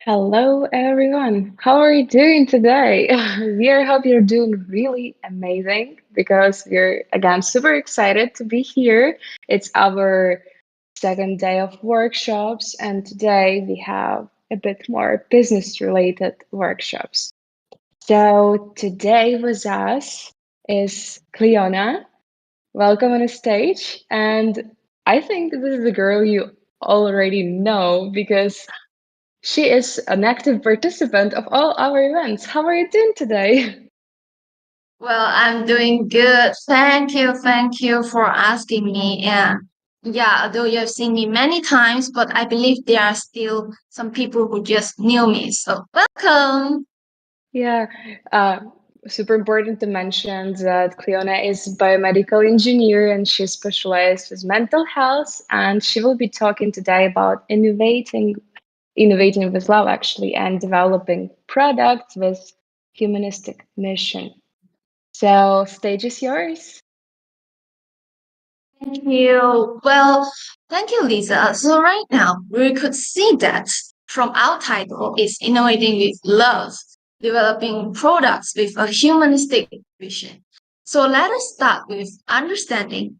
Hello, everyone. How are you doing today? We hope you're doing really amazing because we're again super excited to be here. It's our second day of workshops, and today we have a bit more business related workshops. So today with us is Cleona. Welcome on the stage. And I think this is a girl you already know because she is an active participant of all our events. How are you doing today? Well, I'm doing good. Thank you for asking me. And yeah, although you have seen me many times, but I believe there are still some people who just knew me. So welcome. Yeah, uh, super important to mention that Cleona is biomedical engineer and she specializes with mental health, and she will be talking today about innovating with love actually, and developing products with humanistic mission. So, stage is yours. Thank you. Well, thank you, Lisa. So right now we could see that from our title is innovating with love, developing products with a humanistic vision. So let us start with understanding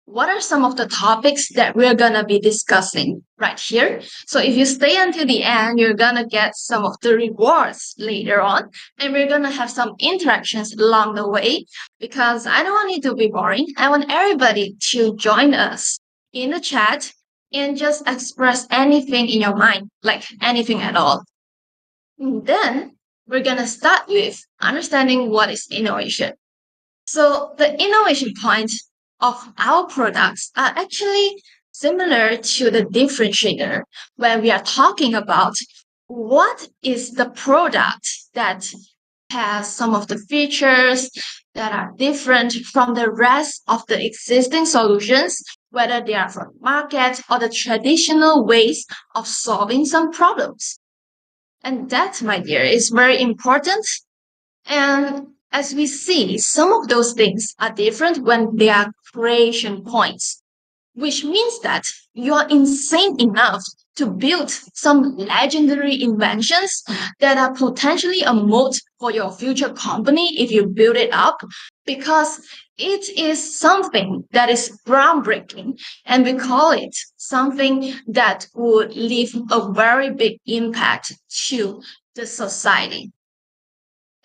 what are some of the topics that we're going to be discussing right here. So if you stay until the end, you're going to get some of the rewards later on, and we're going to have some interactions along the way because I don't want it to be boring. I want everybody to join us in the chat and just express anything in your mind, like anything at all. And then we're going to start with understanding what is innovation. So the innovation points of our products are actually similar to the differentiator when we are talking about what is the product that has some of the features that are different from the rest of the existing solutions, whether they are from market or the traditional ways of solving some problems. And that, my dear, is very important, and as we see, some of those things are different when they are creation points, which means that you are insane enough to build some legendary inventions that are potentially a moat for your future company if you build it up, because it is something that is groundbreaking, and we call it something that would leave a very big impact to the society.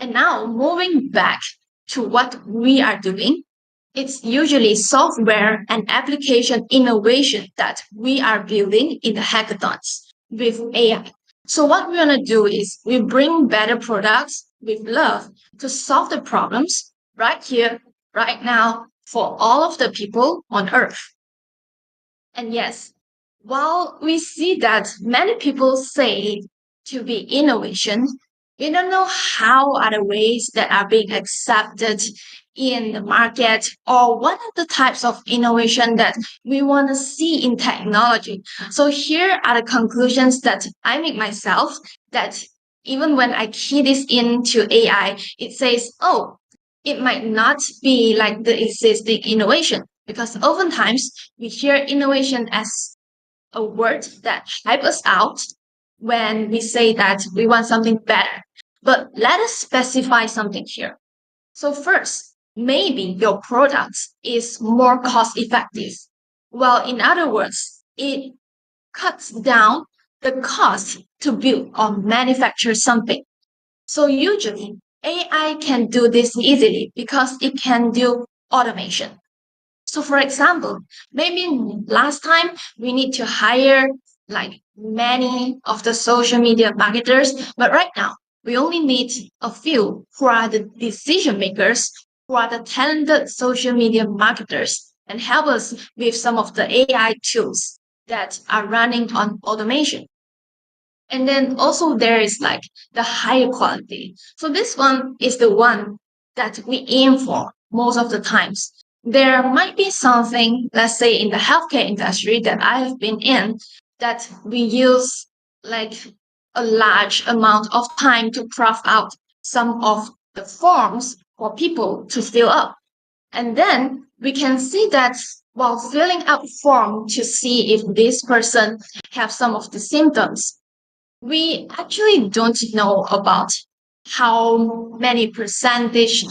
And now moving back to what we are doing, it's usually software and application innovation that we are building in the hackathons with AI. So what we're going to do is we bring better products with love to solve the problems right here, right now for all of the people on earth. And yes, while we see that many people say to be innovation, we don't know how are the ways that are being accepted in the market, or what are the types of innovation that we want to see in technology. So here are the conclusions that I make myself, that even when I key this into AI, it says, oh, it might not be like the existing innovation, because oftentimes we hear innovation as a word that hype us out when we say that we want something better. But let us specify something here. So first, maybe your product is more cost effective. Well, in other words, it cuts down the cost to build or manufacture something. So usually AI can do this easily because it can do automation. So for example, maybe last time we need to hire like many of the social media marketers, but right now we only need a few who are the decision makers, who are the talented social media marketers, and help us with some of the AI tools that are running on automation. And then also there is like the higher quality. So this one is the one that we aim for most of the times. There might be something, let's say in the healthcare industry that I have been in, that we use like a large amount of time to craft out some of the forms for people to fill up. And then we can see that while filling up form to see if this person have some of the symptoms, We actually don't know about how many percentage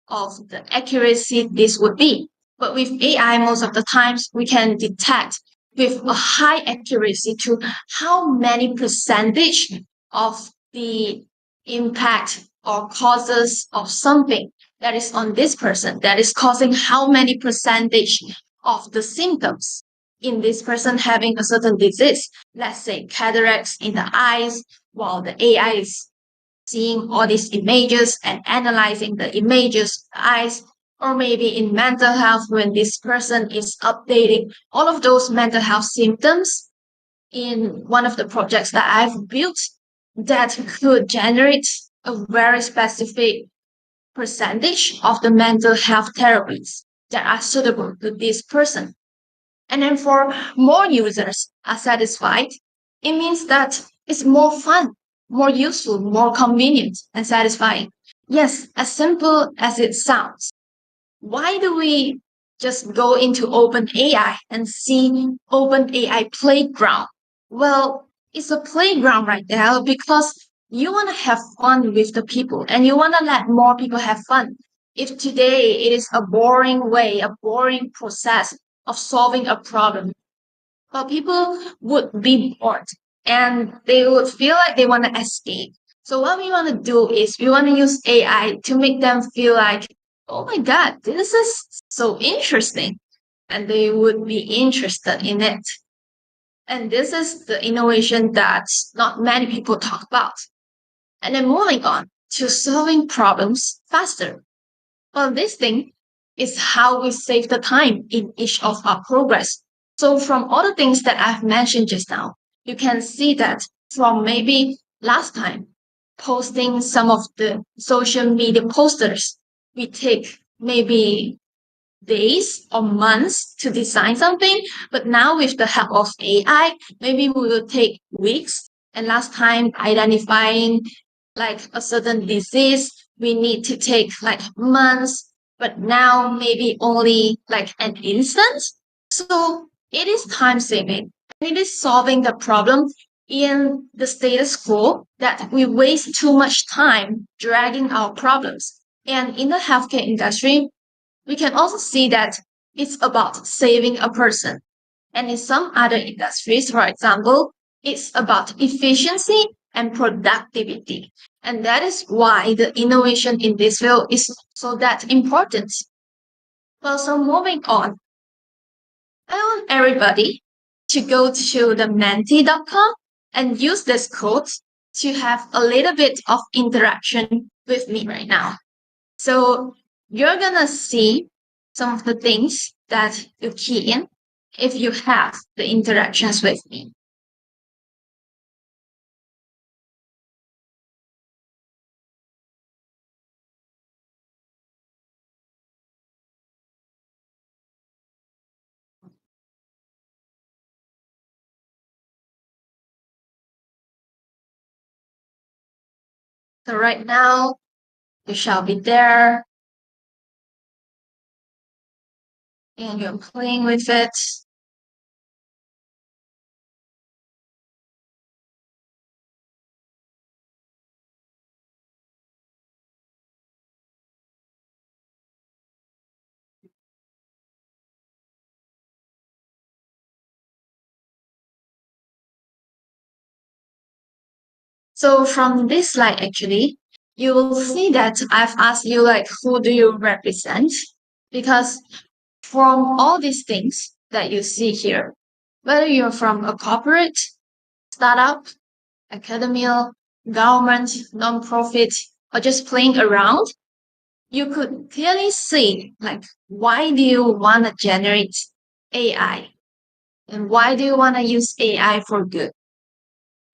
of the accuracy this would be. But with AI, most of the times we can detect with a high accuracy to how many percentage of the impact or causes of something that is on this person that is causing how many percentage of the symptoms in this person having a certain disease, let's say cataracts in the eyes, while the AI is seeing all these images and analyzing the images, the eyes, or maybe in mental health when this person is updating all of those mental health symptoms in one of the projects that I've built that could generate a very specific percentage of the mental health therapies that are suitable to this person. And then for more users are satisfied, it means that it's more fun, more useful, more convenient and satisfying. Yes, as simple as it sounds. Why do we just go into OpenAI and see OpenAI Playground? Well, it's a playground right there because you want to have fun with the people and you want to let more people have fun. If today it is a boring way, a boring process of solving a problem, well, people would be bored and they would feel like they want to escape. So what we want to do is we want to use AI to make them feel like, oh my God, this is so interesting. And they would be interested in it. And this is the innovation that not many people talk about. And then moving on to solving problems faster. Well, this thing is how we save the time in each of our progress. So from all the things that I've mentioned just now, you can see that from maybe last time posting some of the social media posters, we take maybe days or months to design something. But now with the help of AI, maybe we will take weeks. And last time identifying like a certain disease, we need to take like months, but now maybe only like an instant. So it is time saving. It is solving the problem in the status quo that we waste too much time dragging our problems. And in the healthcare industry, we can also see that it's about saving a person. And in some other industries, for example, it's about efficiency and productivity. And that is why the innovation in this field is so that important. Well, so moving on, I want everybody to go to the menti.com and use this code to have a little bit of interaction with me right now. So you're gonna see some of the things that you key in if you have the interactions with me. So right now you shall be there and you're playing with it. So from this slide, actually, you will see that I've asked you like, who do you represent? Because from all these things that you see here, whether you're from a corporate, startup, academia, government, non-profit, or just playing around, you could clearly see like, why do you want to generate AI? And why do you want to use AI for good?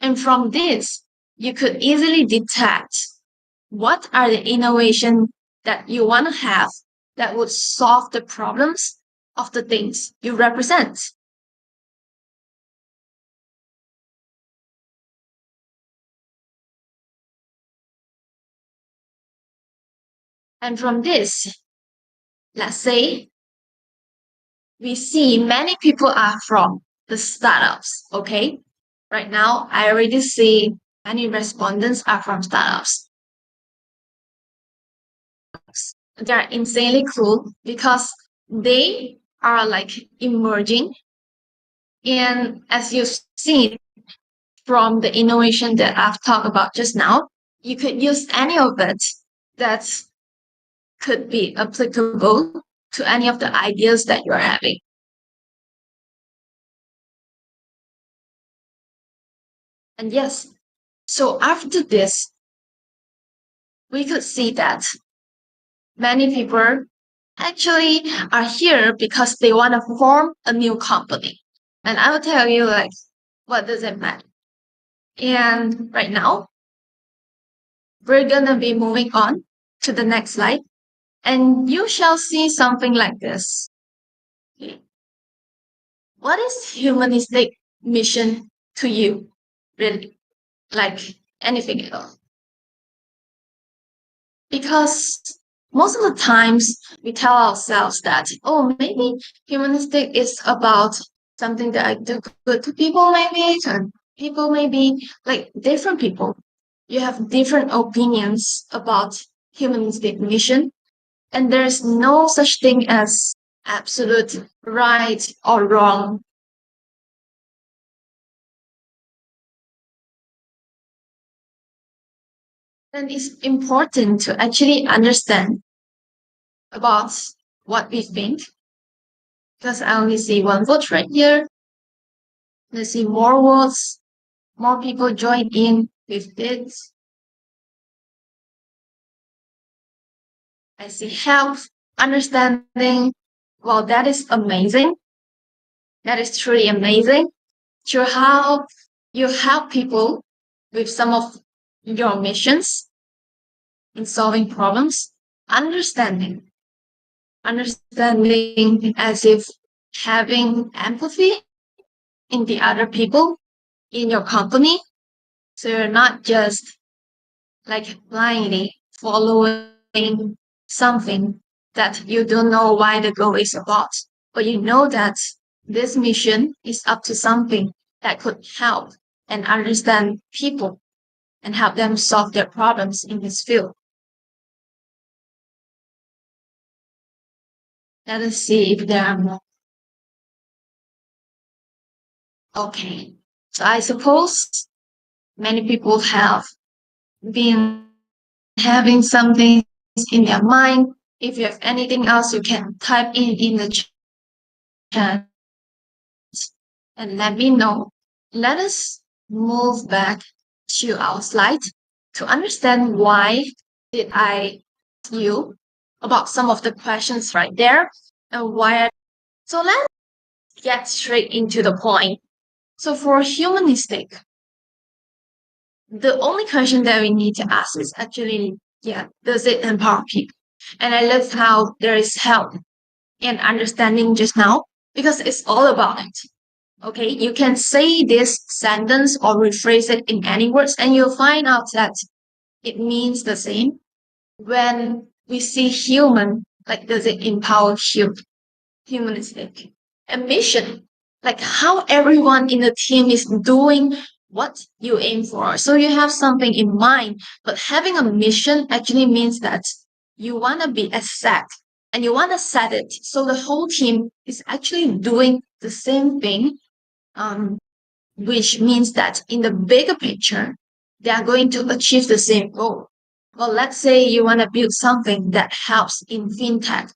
And from this, you could easily detect what are the innovation that you want to have that would solve the problems of the things you represent. And from this, let's say we see many people are from the startups, okay? Right now, I already see any respondents are from startups. They're insanely cool because they are like emerging. And as you've seen from the innovation that I've talked about just now, you could use any of it that could be applicable to any of the ideas that you're having. And yes, so after this, we could see that many people actually are here because they want to form a new company. And I will tell you like what does it matter. And right now, we're gonna be moving on to the next slide, and you shall see something like this. What is humanistic mission to you? Really? Like anything at all? Because most of the times we tell ourselves that, oh, maybe humanistic is about something that I do good to people, maybe, and people maybe like different people. You have different opinions about humanistic mission, and there's no such thing as absolute right or wrong. And it's important to actually understand about what we think, because I only see one vote right here. Let's see more votes, more people join in with this. I see help, understanding. Well, that is amazing. That is truly amazing. To how you help people with some of your missions in solving problems, understanding, understanding as if having empathy in the other people in your company. So you're not just like blindly following something that you don't know why the goal is about, but you know that this mission is up to something that could help and understand people and help them solve their problems in this field. Let us see if there are more. Okay. So I suppose many people have been having something in their mind. If you have anything else, you can type in the chat and let me know. Let us move back to our slide to understand why did I ask you about some of the questions right there and why. So let's get straight into the point. So for humanistic, the only question that we need to ask is actually, yeah, does it empower people? And I love how there is help and understanding just now because it's all about it. Okay, you can say this sentence or rephrase it in any words, and you'll find out that it means the same. When we see human, like does it empower humanistic? A mission, like how everyone in the team is doing what you aim for. So you have something in mind, but having a mission actually means that you want to be a set and you want to set it. So the whole team is actually doing the same thing, um, which means that in the bigger picture, they are going to achieve the same goal. Well, let's say you want to build something that helps in fintech.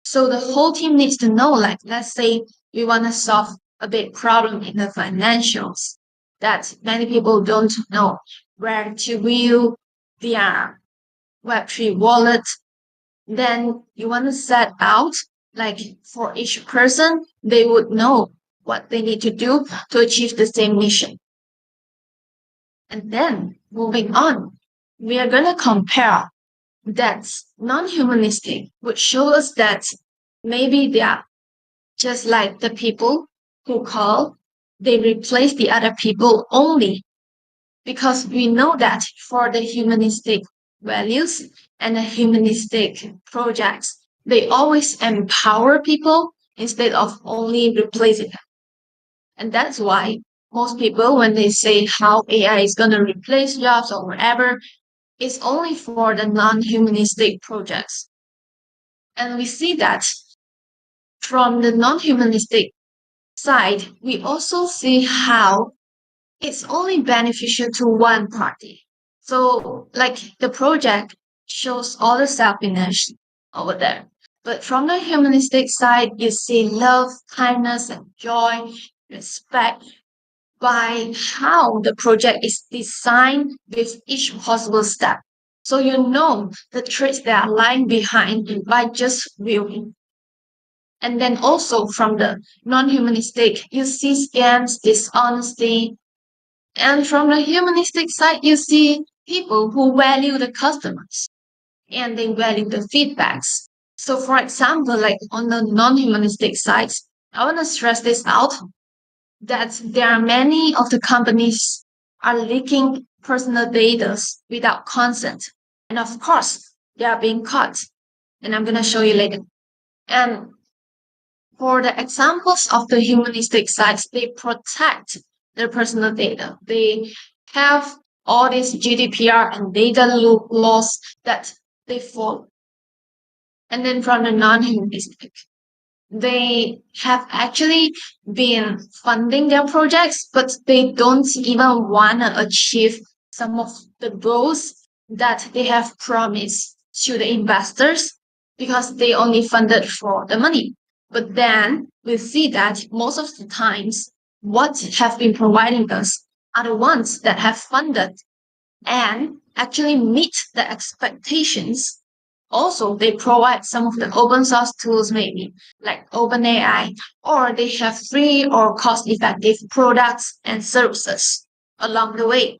So the whole team needs to know, like, let's say we want to solve a big problem in the financials that many people don't know where to view their Web3 wallet. Then you want to set out, like, for each person, they would know what they need to do to achieve the same mission. And then moving on, we are going to compare that's non-humanistic, which shows us that maybe they are just like the people who call, they replace the other people only because we know that for the humanistic values and the humanistic projects, they always empower people instead of only replacing them. And that's why most people, when they say how AI is going to replace jobs or whatever, it's only for the non-humanistic projects. And we see that from the non-humanistic side, we also see how it's only beneficial to one party. So, like the project shows all the selfishness over there. But from the humanistic side, you see love, kindness, and joy, respect by how the project is designed with each possible step. So you know the traits that are lying behind by just viewing. And then also from the non-humanistic, you see scams, dishonesty, and from the humanistic side, you see people who value the customers and they value the feedbacks. So, for example, like on the non-humanistic sides, I want to stress this out that there are many of the companies are leaking personal data without consent. And of course, they are being caught. And I'm going to show you later. And for the examples of the humanistic sites, they protect their personal data. They have all these GDPR and data laws that they follow. And then from the non-humanistic, they have actually been funding their projects, but they don't even want to achieve some of the goals that they have promised to the investors because they only funded for the money. But then we see that most of the times, what have been providing us are the ones that have funded and actually meet the expectations. Also, they provide some of the open source tools, maybe like OpenAI, or they have free or cost effective products and services along the way.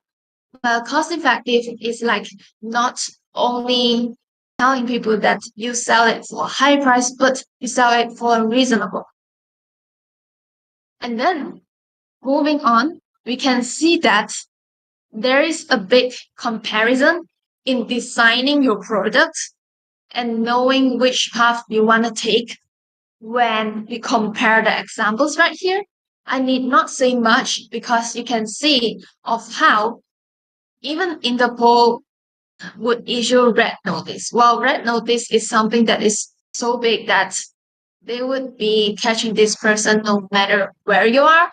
Well, cost effective is like not only telling people that you sell it for a high price, but you sell it for a reasonable. And then moving on, we can see that there is a big comparison in designing your product and knowing which path you want to take when we compare the examples right here. I need not say much because you can see of how even Interpol would issue red notice. Well, red notice is something that is so big that they would be catching this person no matter where you are,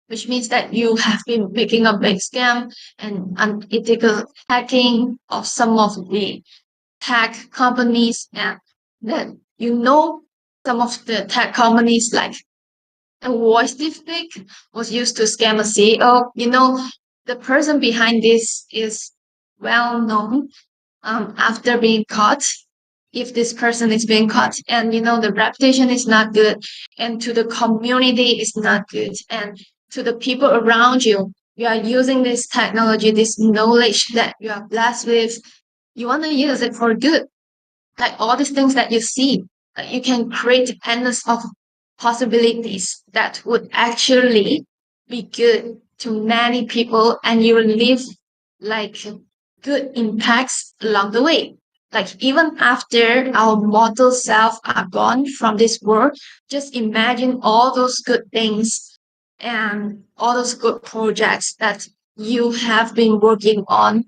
which means that you have been making a big scam and unethical hacking of some of the tech companies. And then you know some of the tech companies like a voice deepfake was used to scam a CEO. You know, the person behind this is well known after being caught. If this person is being caught and you know the reputation is not good and to the community is not good and to the people around you, you are using this technology, this knowledge that you are blessed with, you want to use it for good. Like all these things that you see, you can create endless of possibilities that would actually be good to many people and you will live like good impacts along the way. Like even after our mortal self are gone from this world, just imagine all those good things and all those good projects that you have been working on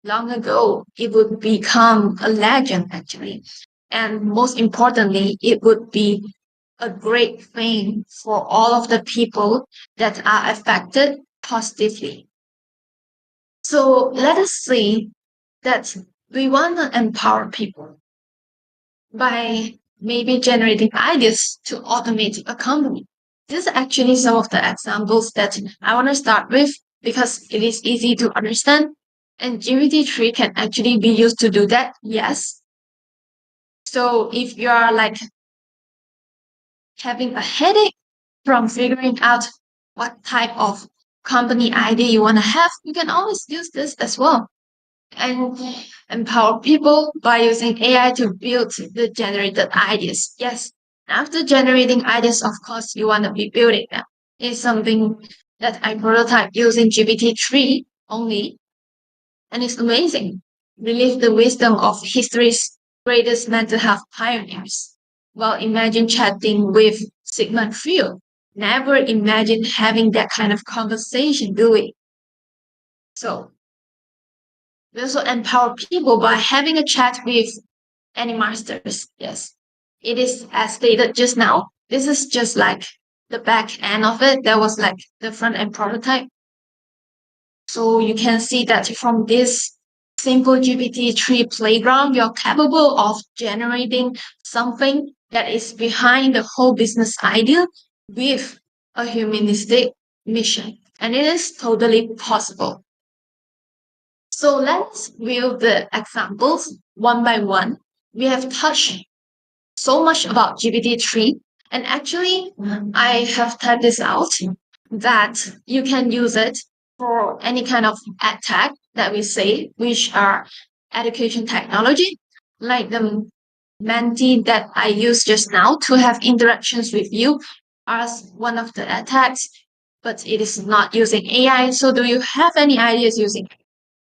long ago. It would become a legend actually. And most importantly, it would be a great thing for all of the people that are affected positively. So let us say that we want to empower people by maybe generating ideas to automate a company. This is actually some of the examples that I want to start with because it is easy to understand. And GPT-3 can actually be used to do that. Yes. So if you are like having a headache from figuring out what type of company idea you want to have, you can always use this as well and empower people by using AI to build the generated ideas. Yes, after generating ideas, of course, you want to be building them. It's something that I prototype using GPT-3 only, and it's amazing. Relive the wisdom of history's greatest mental health pioneers. Well, imagine chatting with Sigmund Freud. never imagined having that kind of conversation, do we? So we also empower people by having a chat with any masters. Yes. It is as stated just now. This is just like the back end of it. That was like the front end prototype. So you can see that from this simple GPT-3 playground, you're capable of generating something that is behind the whole business idea with a humanistic mission. And it is totally possible. So let's view the examples one by one. We have touched so much about GPT-3, and actually, I have typed this out that you can use it for any kind of ed tech that we say, which are education technology, like the Menti that I used just now to have interactions with you as one of the ed techs, but it is not using AI. So do you have any ideas using it?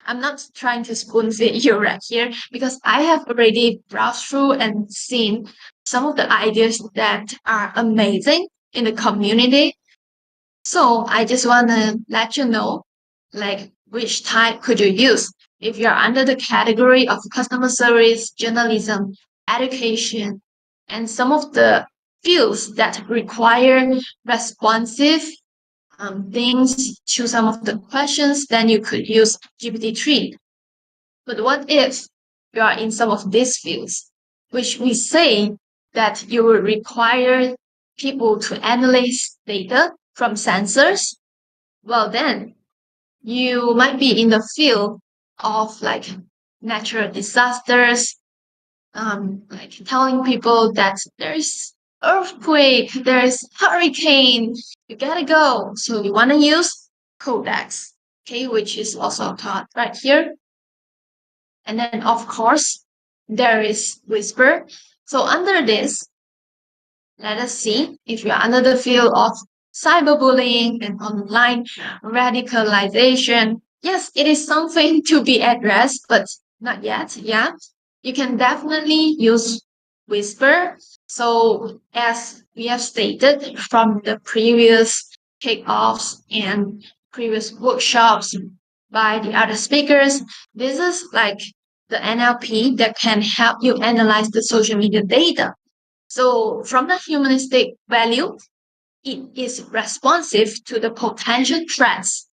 I'm not trying to spoon feed you right here because I have already browsed through and seen some of the ideas that are amazing in the community. So I just want to let you know, like, which type could you use if you're under the category of customer service, journalism, education, and some of the fields that require responsive things to some of the questions, then you could use GPT-3. But what if you are in some of these fields, which we say that you will require people to analyze data from sensors? Well, then you might be in the field of like natural disasters, like telling people that there's earthquake, there's hurricane, you gotta go. So you want to use Codex, okay, which is also taught right here. And then, of course, there is Whisper. So under this, let us see if you're under the field of cyberbullying and online radicalization. Yes, it is something to be addressed, but not yet. Yeah, you can definitely use Whisper. So as we have stated from the previous kickoffs and previous workshops by the other speakers, this is like the NLP that can help you analyze the social media data. So from the humanistic value, it is responsive to the potential threats.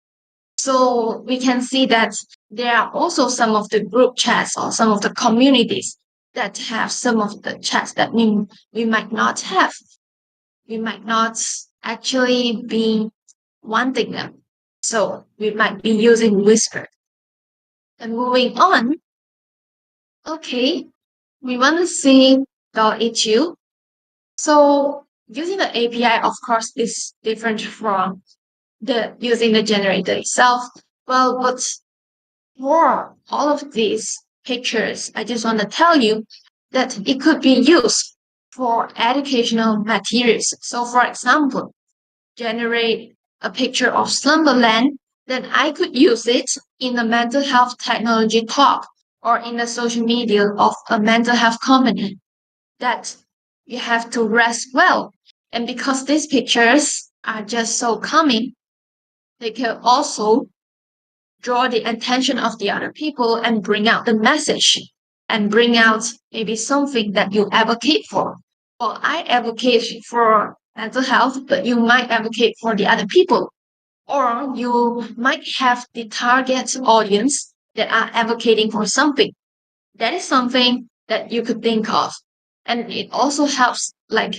So we can see that there are also some of the group chats or some of the communities that have some of the chats that we might not have. We might not actually be wanting them. So we might be using Whisper. And moving on, okay, we want to see DALL-E 2. So using the API, of course, is different from the using the generator itself. Well, but for all of these pictures, I just want to tell you that it could be used for educational materials. So for example, generate a picture of Slumberland, then I could use it in a mental health technology talk or in the social media of a mental health company that you have to rest well. And because these pictures are just so calming, they can also draw the attention of the other people and bring out the message and bring out maybe something that you advocate for. Well, I advocate for mental health, but you might advocate for the other people. Or you might have the target audience that are advocating for something. That is something that you could think of. And it also helps like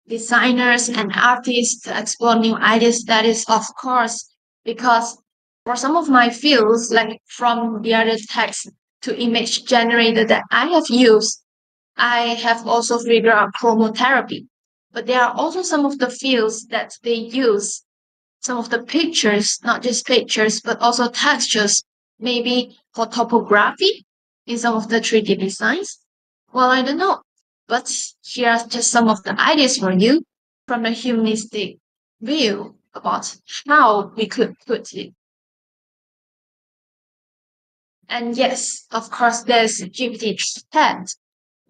designers and artists to explore new ideas. That is, of course, because for some of my fields, like from the other text to image generator that I have used, I have also figured out chromotherapy. But there are also some of the fields that they use some of the pictures, not just pictures, but also textures, maybe for topography in some of the 3D designs. Well, I don't know. But here are just some of the ideas for you from a humanistic view about how we could put it. And yes, of course, there's GPT chat.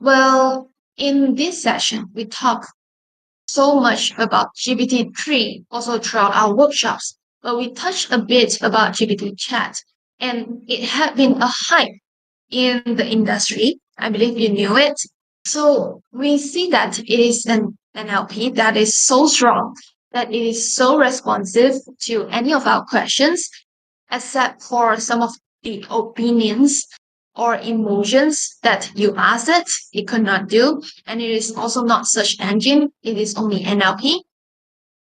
Well, in this session, we talk so much about GPT-3 also throughout our workshops, but we touched a bit about GPT chat, and it had been a hype in the industry. I believe you knew it. So we see that it is an NLP that is so strong, that it is so responsive to any of our questions, except for some of the opinions or emotions that you ask it, it could not do. And it is also not search engine, it is only NLP.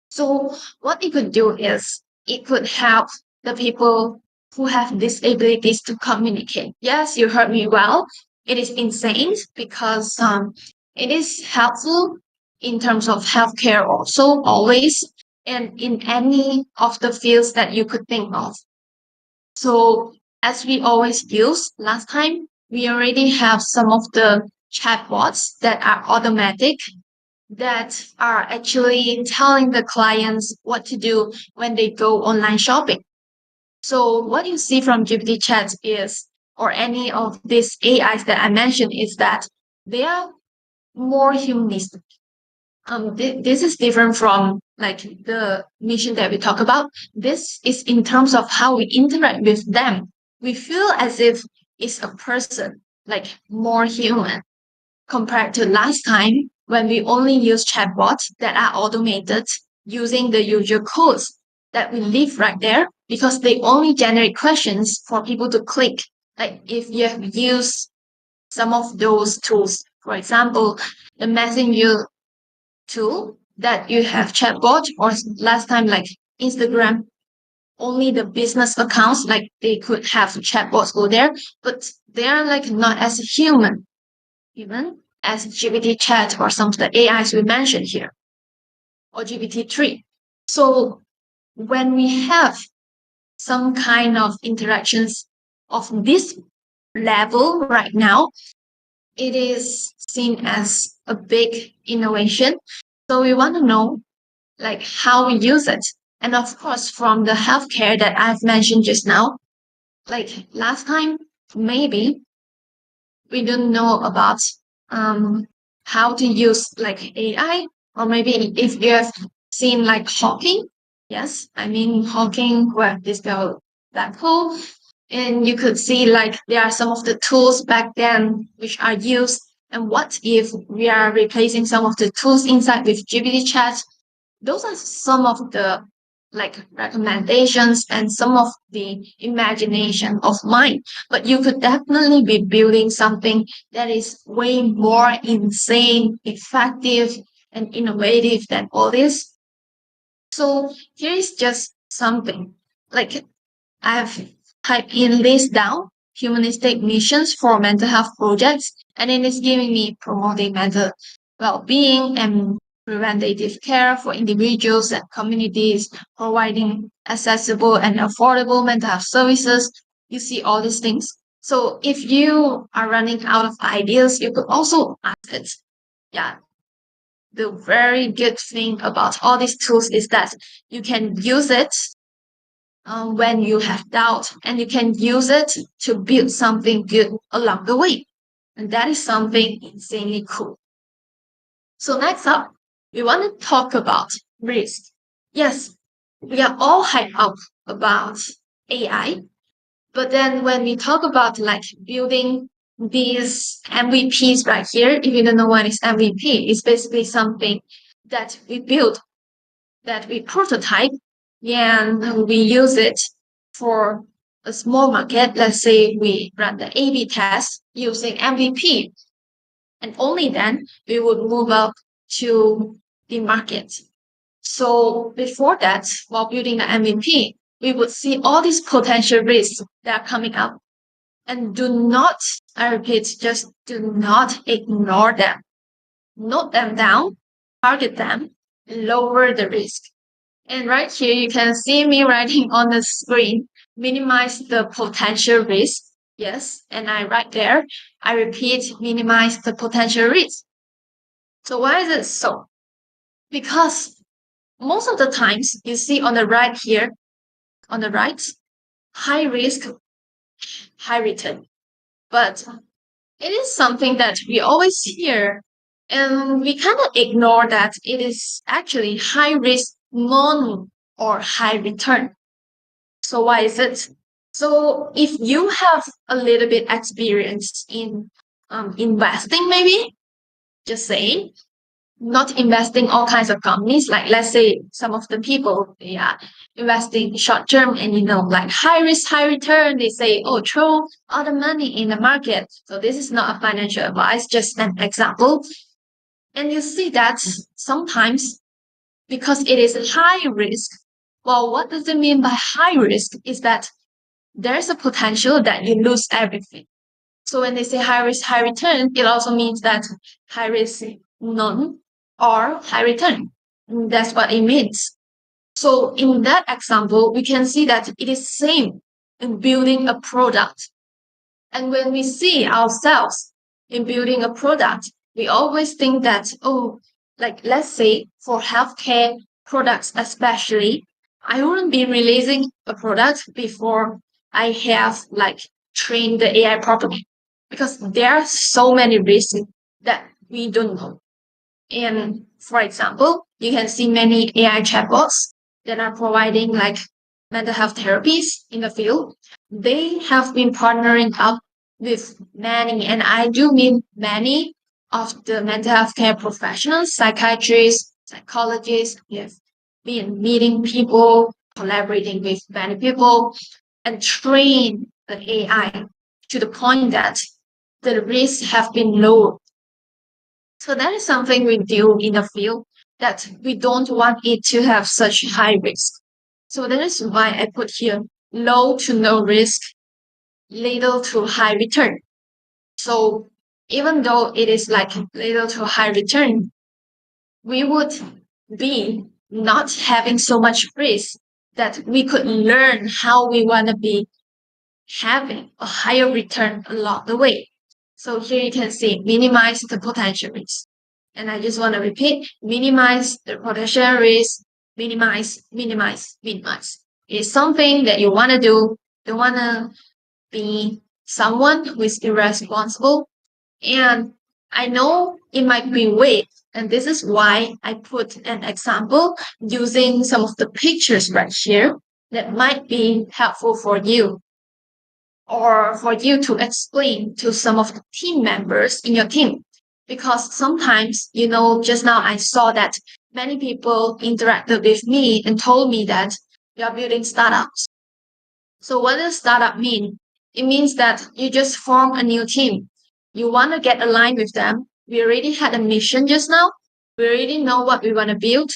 So what it could do is it could help the people who have disabilities to communicate. Yes, you heard me well. It is insane because it is helpful in terms of healthcare also always and in any of the fields that you could think of. So as we always use last time, we already have some of the chatbots that are automatic that are actually telling the clients what to do when they go online shopping. So what you see from GPT chat is, or any of these AIs that I mentioned, is that they are more humanistic. This is different from like the mission that we talk about. This is in terms of how we interact with them. We feel as if it's a person, like more human compared to last time when we only use chatbots that are automated using the usual codes that we leave right there because they only generate questions for people to click. Like if you have used some of those tools, for example, the messenger tool that you have chatbot or last time like Instagram, only the business accounts, like they could have chatbots go there, but they are like not as human even as GPT chat or some of the AIs we mentioned here, or GPT-3. So when we have some kind of interactions of this level right now, it is seen as a big innovation. So we want to know like how we use it. And of course, from the healthcare that I've mentioned just now, like last time, maybe we don't know about um, how to use like AI, or maybe if you have seen like Hawking, yes, I mean Hawking where this go black hole, and you could see like there are some of the tools back then which are used. And what if we are replacing some of the tools inside with GPT chat? Those are some of the like recommendations and some of the imagination of mine. But you could definitely be building something that is way more insane, effective, and innovative than all this. So here is just something like I've typed in list down humanistic missions for mental health projects, and it is giving me promoting mental well-being and preventative care for individuals and communities, providing accessible and affordable mental health services. You see all these things. So if you are running out of ideas, you could also ask it. Yeah. The very good thing about all these tools is that you can use it when you have doubt, and you can use it to build something good along the way. And that is something insanely cool. So next up, we want to talk about risk. Yes, we are all hyped up about AI, but then when we talk about like building these MVPs right here, if you don't know what is MVP, it's basically something that we build, that we prototype, and we use it for a small market. Let's say we run the A/B test using MVP, and only then we would move up to the market. So before that, while building the MVP, we would see all these potential risks that are coming up. And do not, I repeat, just do not ignore them. Note them down, target them, lower the risk. And right here, you can see me writing on the screen, minimize the potential risk. Yes, and I write there, I repeat, minimize the potential risk. So why is it so? Because most of the times you see on the right here, on the right, high risk, high return. But it is something that we always hear And we cannot ignore that it is actually high risk, non or high return. So why is it? So if you have a little bit experience in investing, maybe just say not investing all kinds of companies. Like let's say some of the people they are investing short term and like high risk, high return. They say, oh, throw all the money in the market. So this is not a financial advice, just an example. And you see that sometimes because it is high risk. Well, what does it mean by high risk? Is that there's a potential that you lose everything. So when they say high risk, high return, it also means that high risk, none, or high return. That's what it means. So in that example, we can see that it is same in building a product. And when we see ourselves in building a product, we always think that, oh, like let's say for healthcare products, especially, I wouldn't be releasing a product before I have like trained the AI properly because there are so many risks that we don't know. And for example, you can see many AI chatbots that are providing like mental health therapies in the field. They have been partnering up with many, and I do mean many of the mental health care professionals, psychiatrists, psychologists. We have been meeting people, collaborating with many people, and train the AI to the point that the risks have been low. So that is something we do in the field that we don't want it to have such high risk. So that is why I put here low to no risk, little to high return. So even though it is like little to high return, we would be not having so much risk that we could learn how we want to be having a higher return along the way. So here you can see minimize the potential risk. And I just want to repeat, minimize the potential risk, minimize, minimize, minimize. It's something that you want to do. You want to be someone who is irresponsible. And I know it might be weak. And this is why I put an example using some of the pictures right here that might be helpful for you or for you to explain to some of the team members in your team. Because sometimes, just now I saw that many people interacted with me and told me that you are building startups. So what does startup mean? It means that you just form a new team. You want to get aligned with them. We already had a mission just now. We already know what we want to build.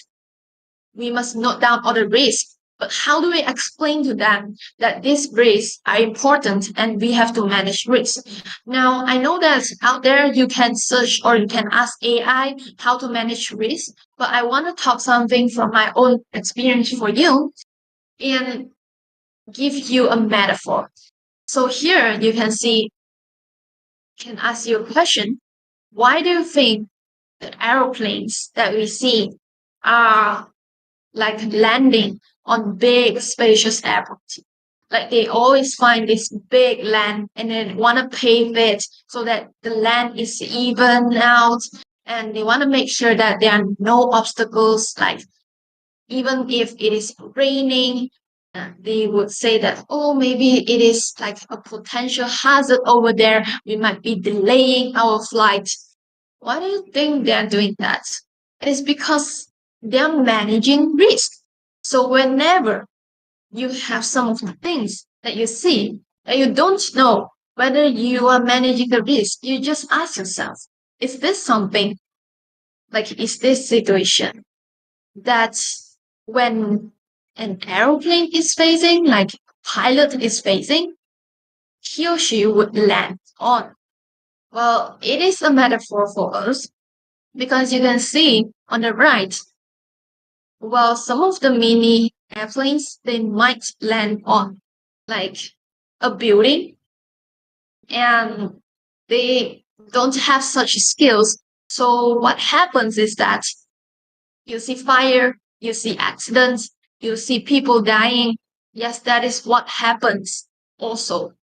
We must note down all the risks. But how do we explain to them that these risks are important and we have to manage risk? Now, I know that out there you can search or you can ask AI how to manage risk, but I want to talk something from my own experience for you and give you a metaphor. So here you can see, can ask you a question. Why do you think the aeroplanes that we see are like landing on big spacious airports? Like they always find this big land and then want to pave it so that the land is even out and they want to make sure that there are no obstacles, like even if it is raining, they would say that, oh, maybe it is like a potential hazard over there. We might be delaying our flight. Why do you think they're doing that? It is because they're managing risk. So whenever you have some of the things that you see that you don't know whether you are managing the risk, you just ask yourself, is this something like, is this situation that when an aeroplane is facing, like pilot is facing, he or she would land on? Well, it is a metaphor for us because you can see on the right, well, some of the mini airplanes, they might land on like a building and they don't have such skills. So what happens is that you see fire, you see accidents, you see people dying. Yes, that is what happens also.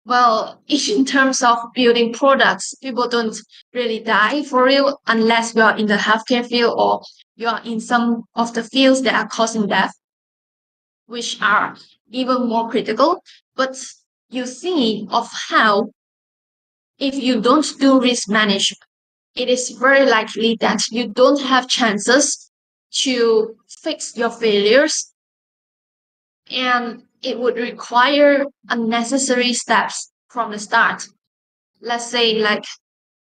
Well, in terms of building products, people don't really die for real unless you are in the healthcare field or you are in some of the fields that are causing death, which are even more critical. But you see of how if you don't do risk management, it is very likely that you don't have chances to fix your failures, and it would require unnecessary steps from the start. Let's say like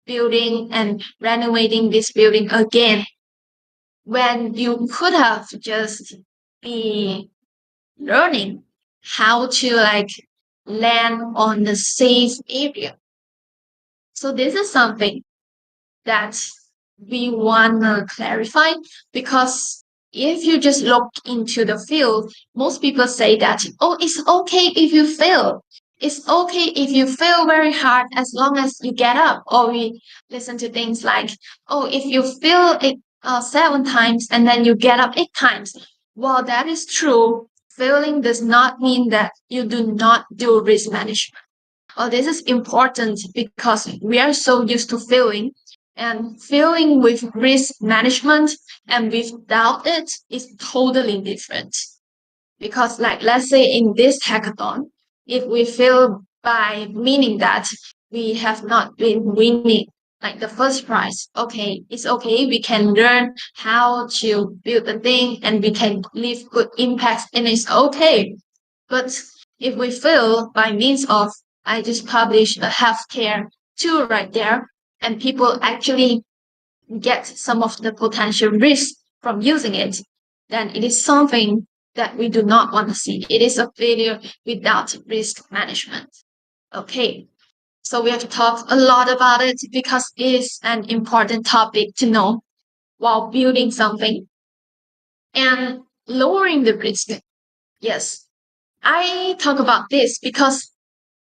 building and renovating this building again when you could have just be learning how to like land on the safe area. So this is something that we want to clarify, because if you just look into the field, most people say that, oh, it's okay if you fail. It's okay if you fail very hard as long as you get up. Or we listen to things like, oh, if you fail it 7 times and then you get up 8 times. While that is true, failing does not mean that you do not do risk management. Oh, this is important because we are so used to failing, and failing with risk management and without it is totally different. Because, like, let's say in this hackathon, if we fail by meaning that we have not been winning like the first prize, okay, it's okay. We can learn how to build the thing and we can leave good impacts, and it's okay. But if we fail by means of, I just published a healthcare tool right there, and people actually get some of the potential risk from using it, then it is something that we do not want to see. It is a failure without risk management. Okay. So we have talked a lot about it because it is an important topic to know while building something and lowering the risk. Yes, I talk about this because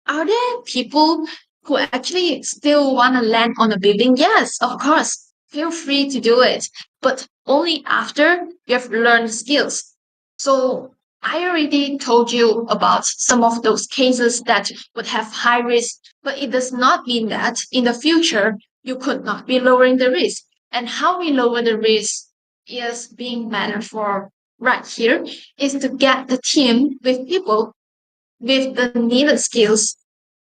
are there people who actually still want to land on a building? Yes, of course. Feel free to do it, but only after you have learned skills. So I already told you about some of those cases that would have high risk, but it does not mean that in the future you could not be lowering the risk. And how we lower the risk is being matter for right here is to get the team with people with the needed skills,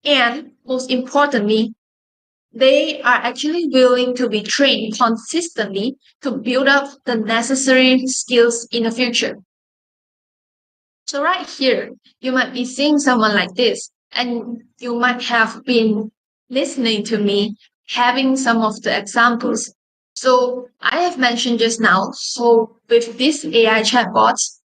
and most importantly, they are actually willing to be trained consistently to build up the necessary skills in the future. So right here, you might be seeing someone like this, and you might have been listening to me having some of the examples. So I have mentioned just now, so with these AI chatbots,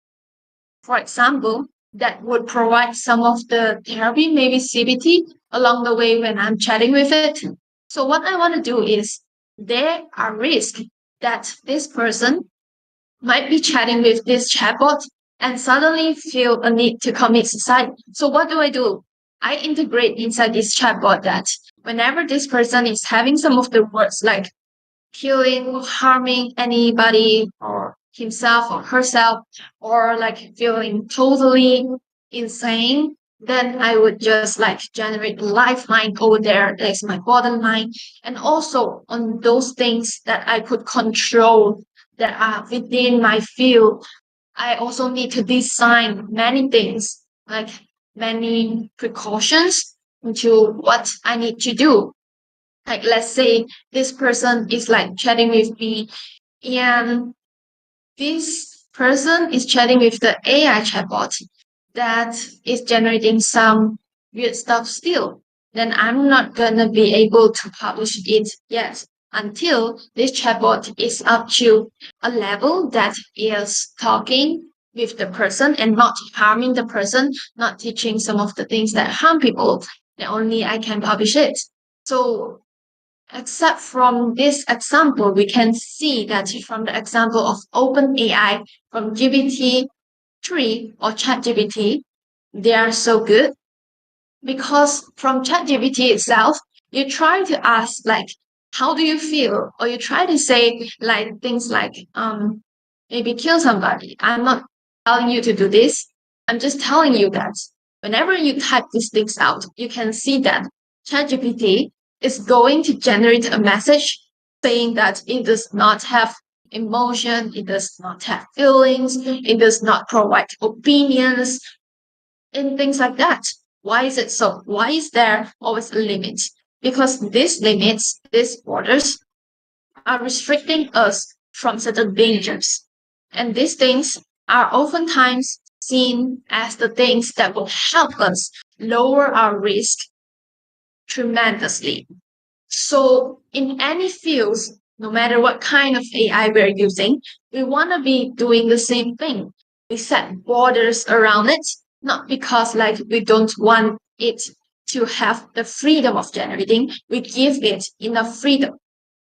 for example, that would provide some of the therapy, maybe CBT, along the way when I'm chatting with it. So what I want to do is there are risks that this person might be chatting with this chatbot and suddenly feel a need to commit suicide. So what do? I integrate inside this chatbot that whenever this person is having some of the words like killing, harming anybody or himself or herself, or like feeling totally insane, then I would just like generate a lifeline over there. That's my bottom line. And also on those things that I could control that are within my field, I also need to design many things, like many precautions into what I need to do. Like let's say this person is like chatting with me, and this person is chatting with the AI chatbot that is generating some weird stuff still, then I'm not gonna be able to publish it yet until this chatbot is up to a level that is talking with the person and not harming the person, not teaching some of the things that harm people. Then only I can publish it. So except from this example, we can see that from the example of OpenAI, from GPT-3 or ChatGPT, they are so good because from ChatGPT itself, you try to ask like, how do you feel? Or you try to say like things like, maybe kill somebody. I'm not telling you to do this. I'm just telling you that whenever you type these things out, you can see that ChatGPT is going to generate a message saying that it does not have emotion, it does not have feelings, it does not provide opinions, and things like that. Why is it so? Why is there always a limit? Because these limits, these borders, are restricting us from certain dangers. And these things are oftentimes seen as the things that will help us lower our risk tremendously. So in any fields, no matter what kind of AI we're using, we want to be doing the same thing. We set borders around it, not because like we don't want it to have the freedom of generating, we give it enough freedom.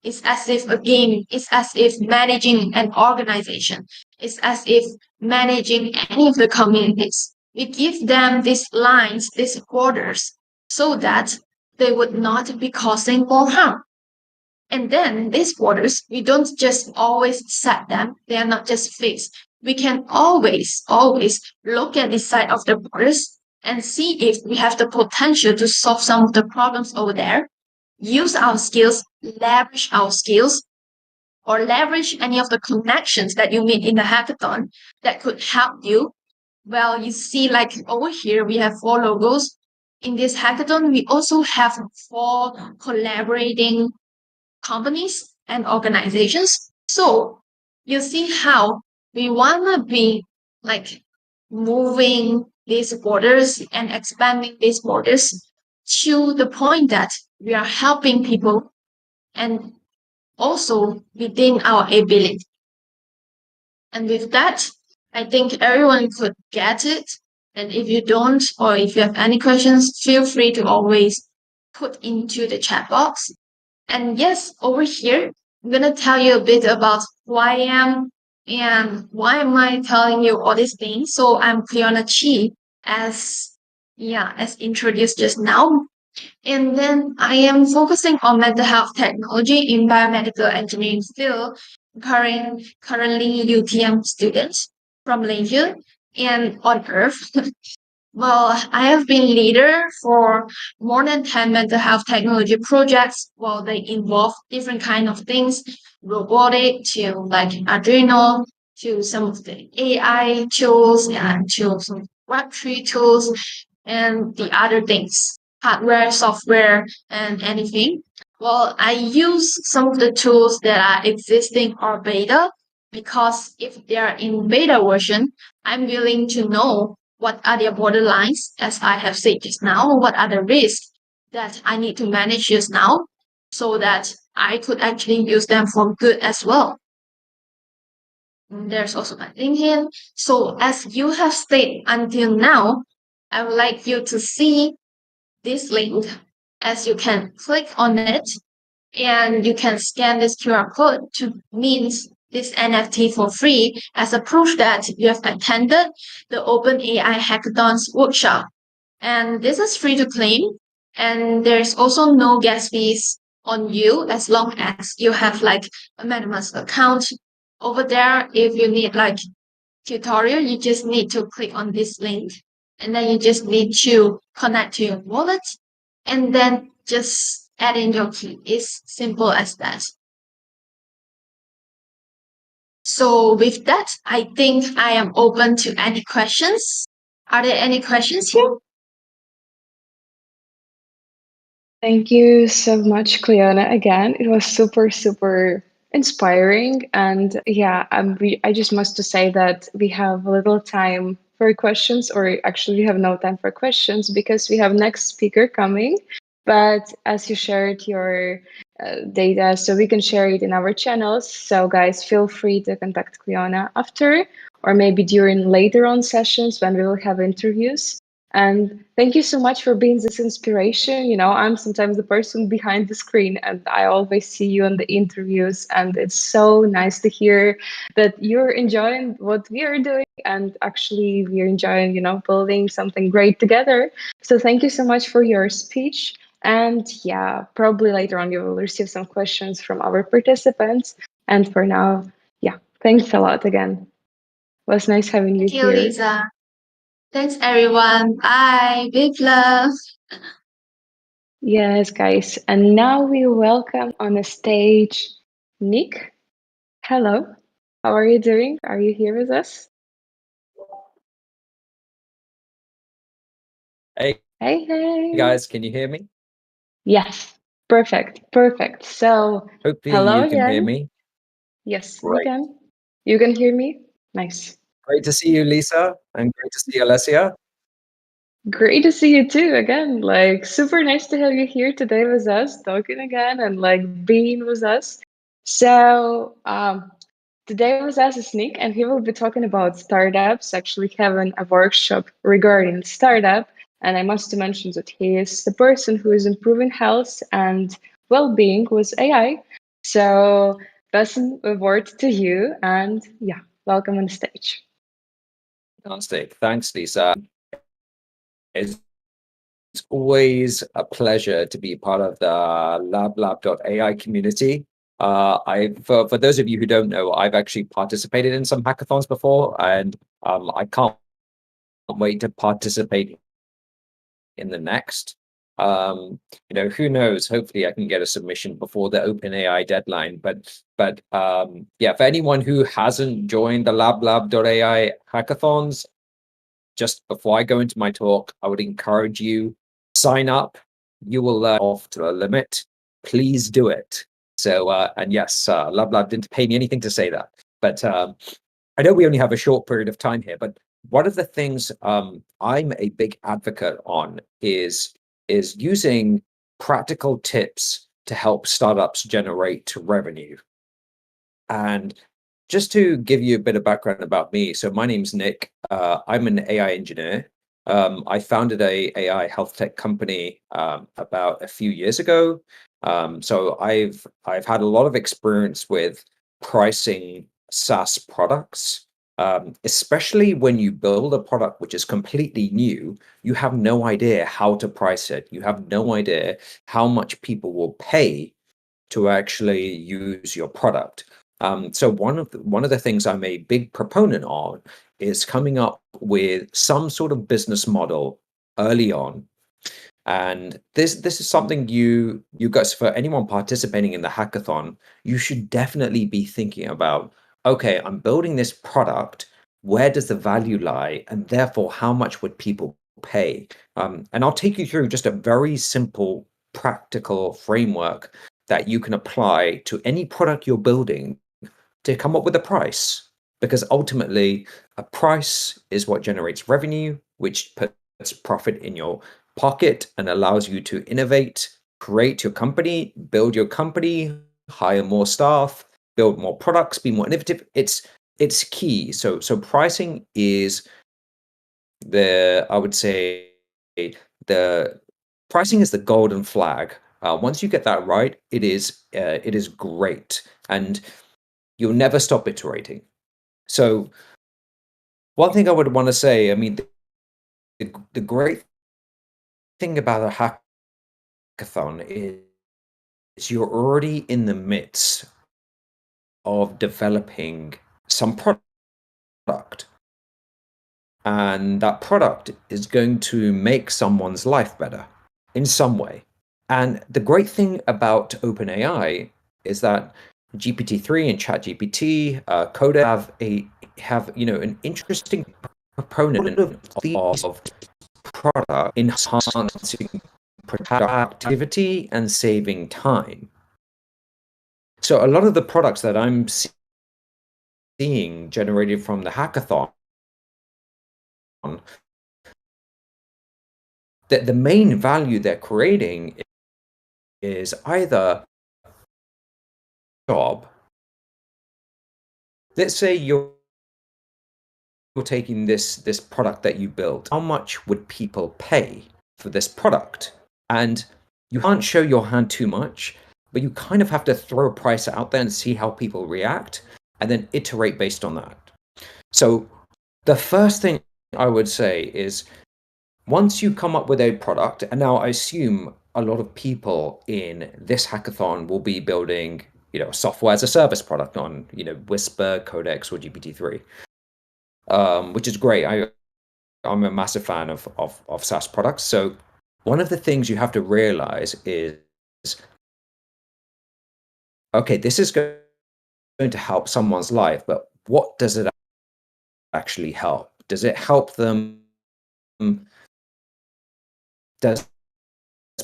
It's as if a game, it's as if managing an organization, it's as if managing any of the communities. We give them these lines, these borders, so that they would not be causing more harm. And then these borders, we don't just always set them, they are not just fixed. We can always look at the side of the borders and see if we have the potential to solve some of the problems over there, use our skills, leverage our skills, or leverage any of the connections that you meet in the hackathon that could help you. Well, you see, like over here, we have 4 logos. In this hackathon, we also have 4 collaborating companies and organizations. So you see how we want to be like moving these borders and expanding these borders to the point that we are helping people and also within our ability. And with that, I think everyone could get it. And if you don't, or if you have any questions, feel free to always put into the chat box. And yes, over here, I'm going to tell you a bit about who I am and why am I telling you all these things. So I'm Cleona Chi, as introduced just now. And then I am focusing on mental health technology in biomedical engineering field, currently UTM student from Malaysia and on Earth. Well, I have been leader for more than 10 mental health technology projects. Well, they involve different kind of things, robotic to like Arduino, to some of the AI tools and to some Web3 tools and the other things, hardware, software, and anything. Well, I use some of the tools that are existing or beta because if they are in beta version, I'm willing to know what are their borderlines, as I have said just now, what are the risks that I need to manage just now so that I could actually use them for good as well. There's also my LinkedIn. So as you have stayed until now, I would like you to see this link as you can click on it and you can scan this QR code to means this NFT for free as a proof that you have attended the OpenAI Hackathon's workshop. And this is free to claim. And there's also no gas fees on you as long as you have like a MetaMask account over there. If you need like tutorial, you just need to click on this link and then you just need to connect to your wallet and then just add in your key. It's simple as that. So with that, I think I am open to any questions. Are there any questions here? Thank you so much, Cleona. Again, it was super inspiring. And yeah, I just must to say that we have a little time for questions, or actually we have no time for questions because we have next speaker coming. But as you shared your data, so we can share it in our channels. So guys, feel free to contact Cleona after, or maybe during later on sessions when we will have interviews. And thank you so much for being this inspiration. You know, I'm sometimes the person behind the screen and I always see you in the interviews. And it's so nice to hear that you're enjoying what we are doing. And actually, we're enjoying, you know, building something great together. So thank you so much for your speech. And yeah, probably later on you will receive some questions from our participants. And for now, yeah, thanks a lot again. It was nice having you Thank you, here. Lisa. Thanks, everyone. Bye. Big love. Yes, guys. And now we welcome on the stage Nick. Hello. How are you doing? Are you here with us? Hey Hey, hey. guys, can you hear me? Yes. Perfect. Perfect. So, Hopefully hello you can hear again. me. Yes, we Great. can. You can hear me? Nice. Great to see you, Lisa, and great to see Alessia. Great to see you too again. Like, super nice to have you here today with us, talking again and like being with us. So, today with us is Nick, and he will be talking about startups, actually having a workshop regarding startup. And I must mention that he is the person who is improving health and well-being with AI. So, passing the word to you, and yeah, welcome on stage. Fantastic. Thanks, Lisa. It's always a pleasure to be part of the LabLab.ai community. For those of you who don't know, I've actually participated in some hackathons before, and I can't wait to participate in the next. Who knows? Hopefully, I can get a submission before the OpenAI deadline. But yeah, for anyone who hasn't joined the LabLab.ai hackathons, just before I go into my talk, I would encourage you sign up. You will learn off to a limit. Please do it. So and yes, LabLab didn't pay me anything to say that, but I know we only have a short period of time here, but one of the things I'm a big advocate on is using practical tips to help startups generate revenue. And just to give you a bit of background about me, so my name's Nick. I'm an AI engineer. I founded a AI health tech company about a few years ago. So I've had a lot of experience with pricing SaaS products, especially when you build a product which is completely new. You have no idea how to price it. You have no idea how much people will pay to actually use your product. So one of the things I'm a big proponent on is coming up with some sort of business model early on. And this is something you guys, for anyone participating in the hackathon, you should definitely be thinking about. Okay, I'm building this product. Where does the value lie, and therefore how much would people pay? And I'll take you through just a very simple, practical framework that you can apply to any product you're building to come up with a price. Because ultimately, a price is what generates revenue, which puts profit in your pocket and allows you to innovate, create your company, build your company, hire more staff, build more products, be more innovative. It's key. So pricing is I would say the pricing is the golden flag. Once you get that right, it is great, and you'll never stop iterating. So one thing I would want to say, I mean, the great thing about a hackathon is you're already in the midst of developing some product, and that product is going to make someone's life better in some way. And the great thing about OpenAI is that GPT-3 and ChatGPT, Codex have an interesting proponent of product enhancing productivity and saving time. So a lot of the products that I'm seeing generated from the hackathon, that the main value they're creating is either job. Let's say you're taking this product that you built. How much would people pay for this product? And you can't show your hand too much, but you kind of have to throw a price out there and see how people react, and then iterate based on that. So the first thing I would say is, once you come up with a product, and now I assume a lot of people in this hackathon will be building, software as a service product on, Whisper, Codex, or GPT-3, which is great. I'm a massive fan of SaaS products. So one of the things you have to realize is, okay, this is going to help someone's life, but what does it actually help? Does it help them? Does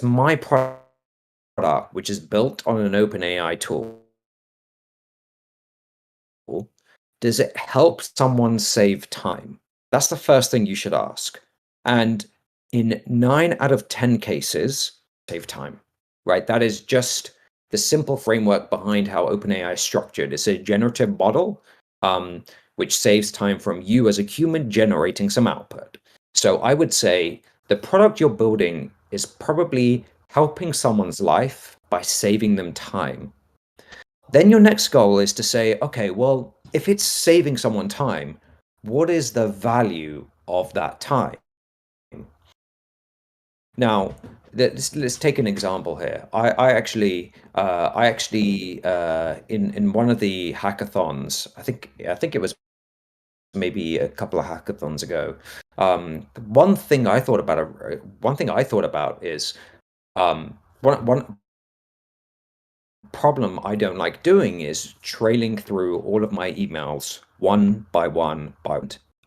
my product, which is built on an OpenAI tool, does it help someone save time? That's the first thing you should ask. And in 9 out of 10 cases, save time, right? That is just the simple framework behind how OpenAI is structured. It's a generative model, which saves time from you as a human generating some output. So I would say the product you're building is probably helping someone's life by saving them time. Then your next goal is to say, okay, well, if it's saving someone time, what is the value of that time? Now, let's take an example here. I actually in one of the hackathons, I think it was maybe a couple of hackathons ago. One thing I thought about is one problem I don't like doing is trailing through all of my emails one by one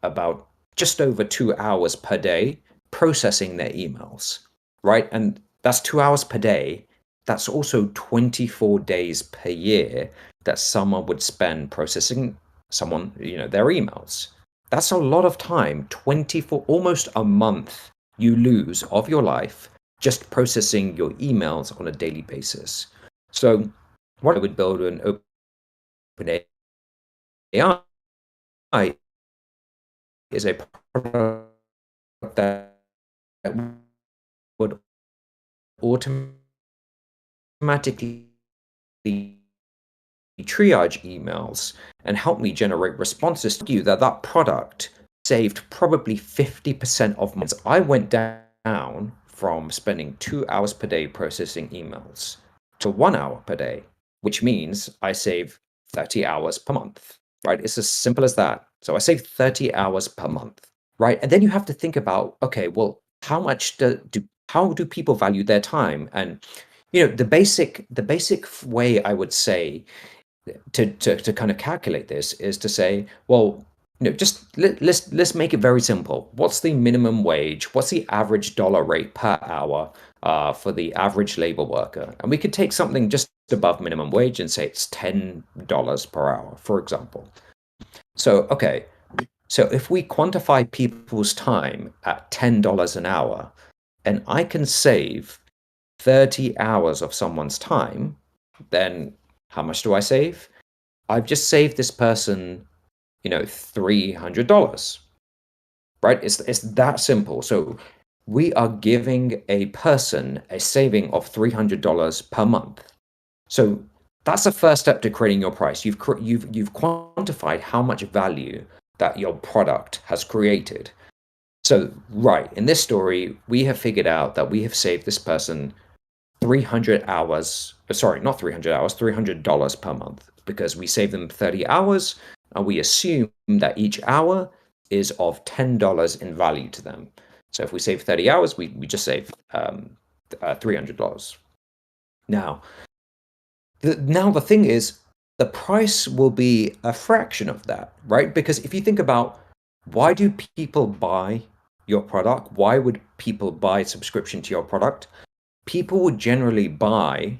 about just over 2 hours per day processing their emails, right? And that's 2 hours per day. That's also 24 days per year that someone would spend processing their emails. That's a lot of time, 24, almost a month you lose of your life just processing your emails on a daily basis. So what I would build an OpenAI is a product that would automatically triage emails and help me generate responses to you. That product saved probably 50% of my. I went down from spending 2 hours per day processing emails to 1 hour per day, which means I save 30 hours per month, right? It's as simple as that. So I save 30 hours per month, right? And then you have to think about, okay, well, how do people value their time? And the basic way I would say to kind of calculate this is to say, well, just let's make it very simple. What's the minimum wage? What's the average dollar rate per hour for the average labor worker? And we could take something just above minimum wage and say it's $10 per hour, for example. So, okay, so if we quantify people's time at $10 an hour, and I can save 30 hours of someone's time, then how much do I save? I've just saved this person, $300, right? It's that simple. So we are giving a person a saving of $300 per month. So that's the first step to creating your price. You've quantified how much value that your product has created. So right, in this story, we have figured out that we have saved this person 300 hours, sorry, not 300 hours, $300 per month, because we save them 30 hours and we assume that each hour is of $10 in value to them. So if we save 30 hours, we just save $300. Now the thing is, the price will be a fraction of that, right? Because if you think about, why do people buy your product? Why would people buy a subscription to your product? People would generally buy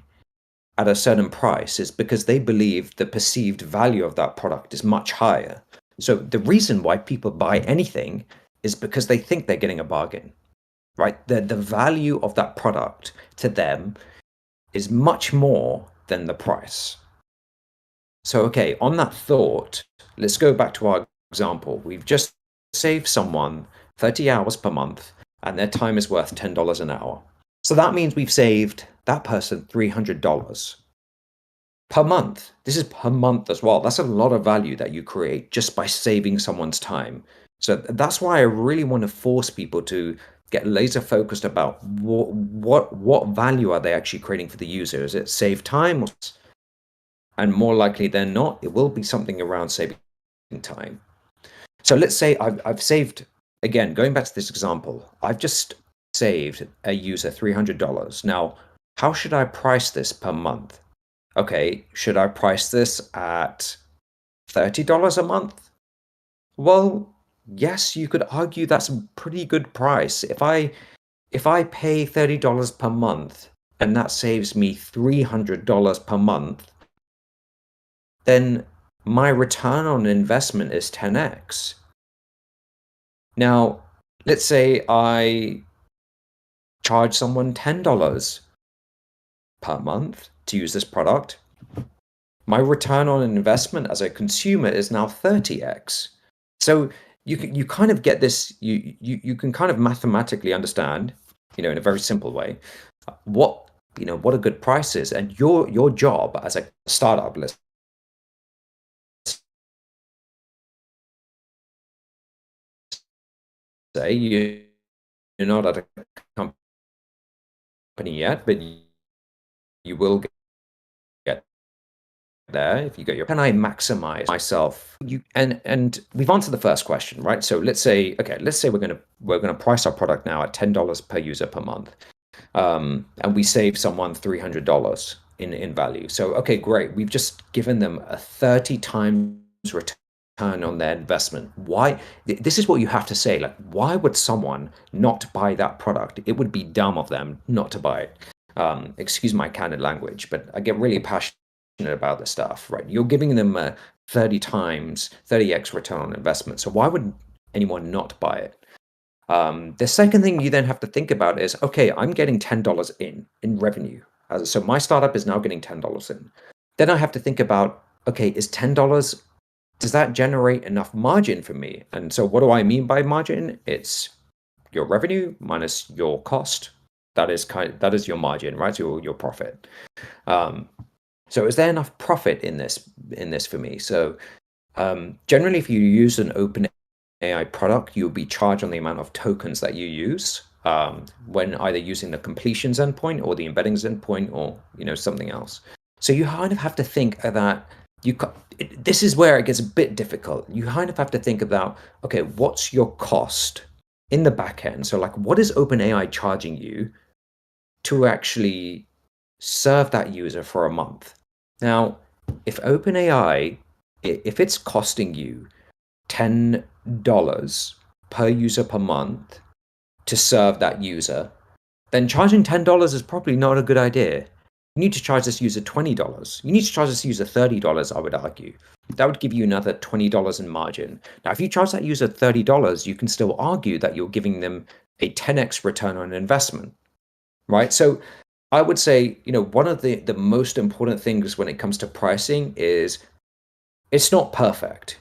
at a certain price is because they believe the perceived value of that product is much higher. So the reason why people buy anything is because they think they're getting a bargain, right? The value of that product to them is much more than the price. So, okay, on that thought, let's go back to our example. We've just saved someone 30 hours per month and their time is worth $10 an hour. So that means we've saved that person $300 per month. This is per month as well. That's a lot of value that you create just by saving someone's time. So that's why I really want to force people to get laser focused about what value are they actually creating for the user. Is it save time? And more likely than not, it will be something around saving time. So let's say I've saved again, going back to this example, I've just saved a user $300. Now, how should I price this per month? Okay, should I price this at $30 a month? Well, yes, you could argue that's a pretty good price. If I pay $30 per month and that saves me $300 per month, then my return on investment is 10x. Now, let's say I charge someone $10 per month to use this product. My return on investment as a consumer is now 30x. So you kind of get this, you can kind of mathematically understand, in a very simple way, what a good price is. And your job as a startup, let's say you're not at a company yet, but you will get there if you get your. Can I maximize myself? And we've answered the first question, right? So let's say we're gonna price our product now at $10 per user per month, and we save someone $300 in value. So okay, great. We've just given them a 30 times return on their investment. Why? This is what you have to say. Like, why would someone not buy that product? It would be dumb of them not to buy it. Excuse my candid language, but I get really passionate about this stuff, right? You're giving them a 30x return on investment. So why would anyone not buy it? The second thing you then have to think about is, okay, I'm getting $10 in revenue. So my startup is now getting $10 in. Then I have to think about, okay, is $10, does that generate enough margin for me? And so what do I mean by margin? It's your revenue minus your cost. That is your margin, right? Your profit. So is there enough profit in this for me? So generally, if you use an OpenAI product, you'll be charged on the amount of tokens that you use when either using the completions endpoint or the embeddings endpoint or something else. So you kind of have to think that this is where it gets a bit difficult. You kind of have to think about, okay, what's your cost in the back end? So like, what is OpenAI charging you to actually serve that user for a month? Now, if OpenAI, if it's costing you $10 per user per month to serve that user, then charging $10 is probably not a good idea. You need to charge this user $20. You need to charge this user $30, I would argue. That would give you another $20 in margin. Now, if you charge that user $30, you can still argue that you're giving them a 10x return on investment, right? So I would say, one of the most important things when it comes to pricing is it's not perfect.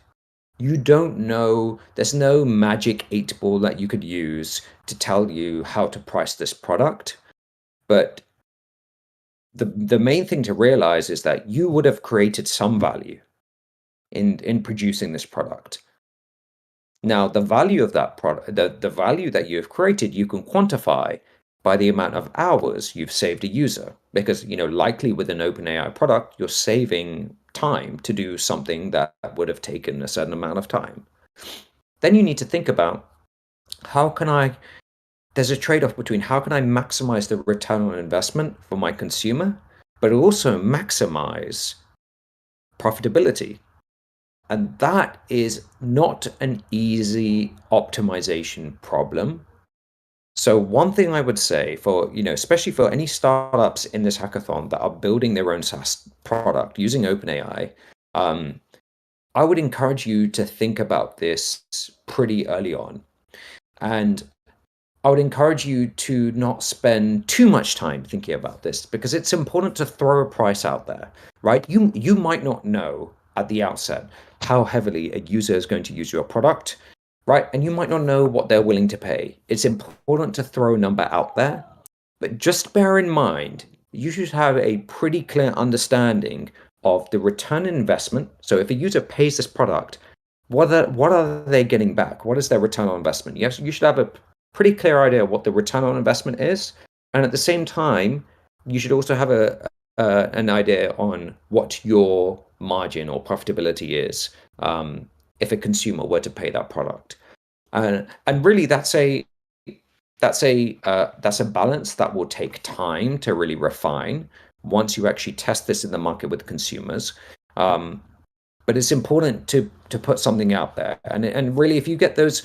You don't know, there's no magic 8-ball that you could use to tell you how to price this product. But the main thing to realize is that you would have created some value in producing this product. Now, the value of that product, the value that you have created, you can quantify by the amount of hours you've saved a user. Because, likely with an OpenAI product, you're saving time to do something that would have taken a certain amount of time. Then you need to think about there's a trade-off between how can I maximize the return on investment for my consumer, but also maximize profitability. And that is not an easy optimization problem. So one thing I would say for, especially for any startups in this hackathon that are building their own SaaS product using OpenAI, I would encourage you to think about this pretty early on. And I would encourage you to not spend too much time thinking about this because it's important to throw a price out there, right? You might not know at the outset how heavily a user is going to use your product, right? And you might not know what they're willing to pay. It's important to throw a number out there, but just bear in mind, you should have a pretty clear understanding of the return on investment. So if a user pays this product, what are they getting back? What is their return on investment? You should have a pretty clear idea of what the return on investment is. And at the same time, you should also have an idea on what your margin or profitability is if a consumer were to pay that product. And really that's a balance that will take time to really refine once you actually test this in the market with consumers. But it's important to put something out there, and really if you get those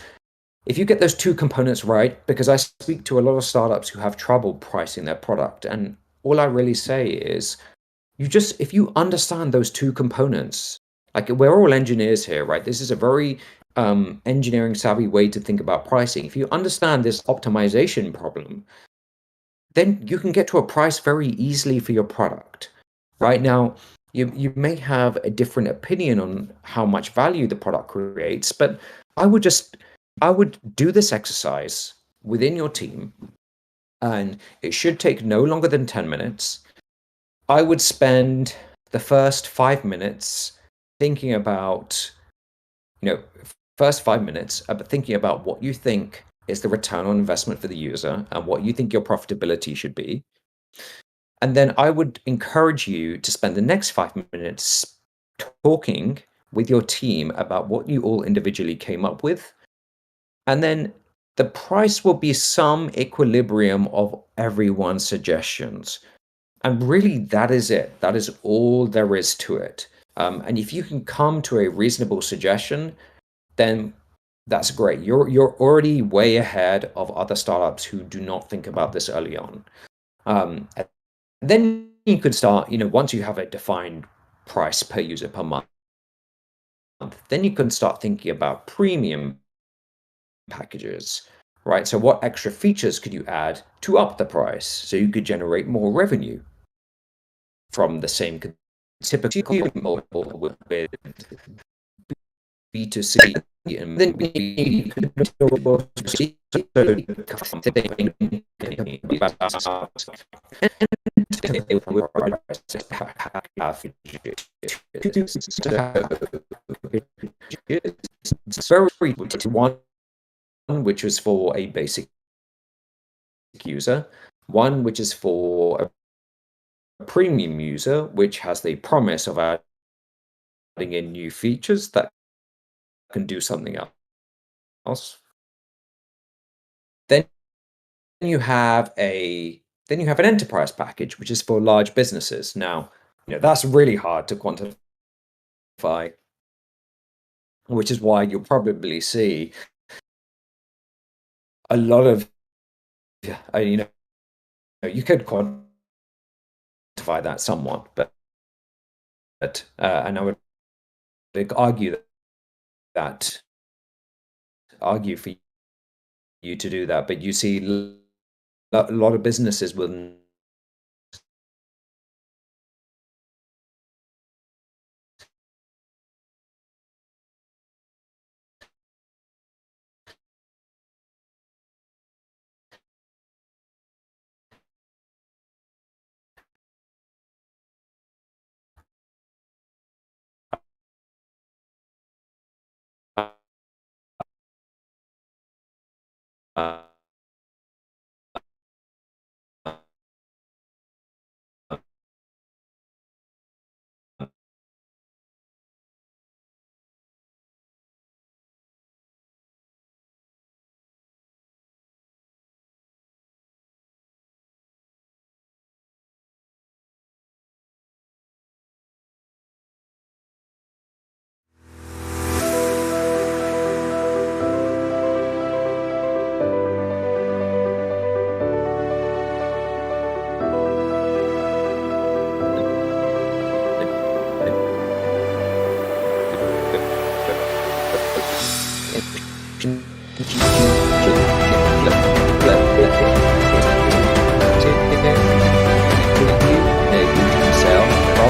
two components right, because I speak to a lot of startups who have trouble pricing their product, and all I really say is if you understand those two components, like we're all engineers here, right? This is a very engineering savvy way to think about pricing. If you understand this optimization problem, then you can get to a price very easily for your product. Right now, you may have a different opinion on how much value the product creates, but I would do this exercise within your team, and it should take no longer than 10 minutes. I would spend the first 5 minutes thinking about, first 5 minutes thinking about what you think is the return on investment for the user and what you think your profitability should be. And then I would encourage you to spend the next 5 minutes talking with your team about what you all individually came up with. And then the price will be some equilibrium of everyone's suggestions. And really, that is it. That is all there is to it. And if you can come to a reasonable suggestion, then that's great. You're already way ahead of other startups who do not think about this early on. And then you could start, once you have a defined price per user per month, then you can start thinking about premium packages, right? So what extra features could you add to up the price so you could generate more revenue from the same typical model with B2C? And then we could one which was for a basic user, one which is for a premium user, which has the promise of adding in new features that can do something else. Then you have an enterprise package, which is for large businesses. Now, that's really hard to quantify, which is why you'll probably see a lot of, you could quantify that somewhat, but and I would argue for you to do that, but you see a lot of businesses will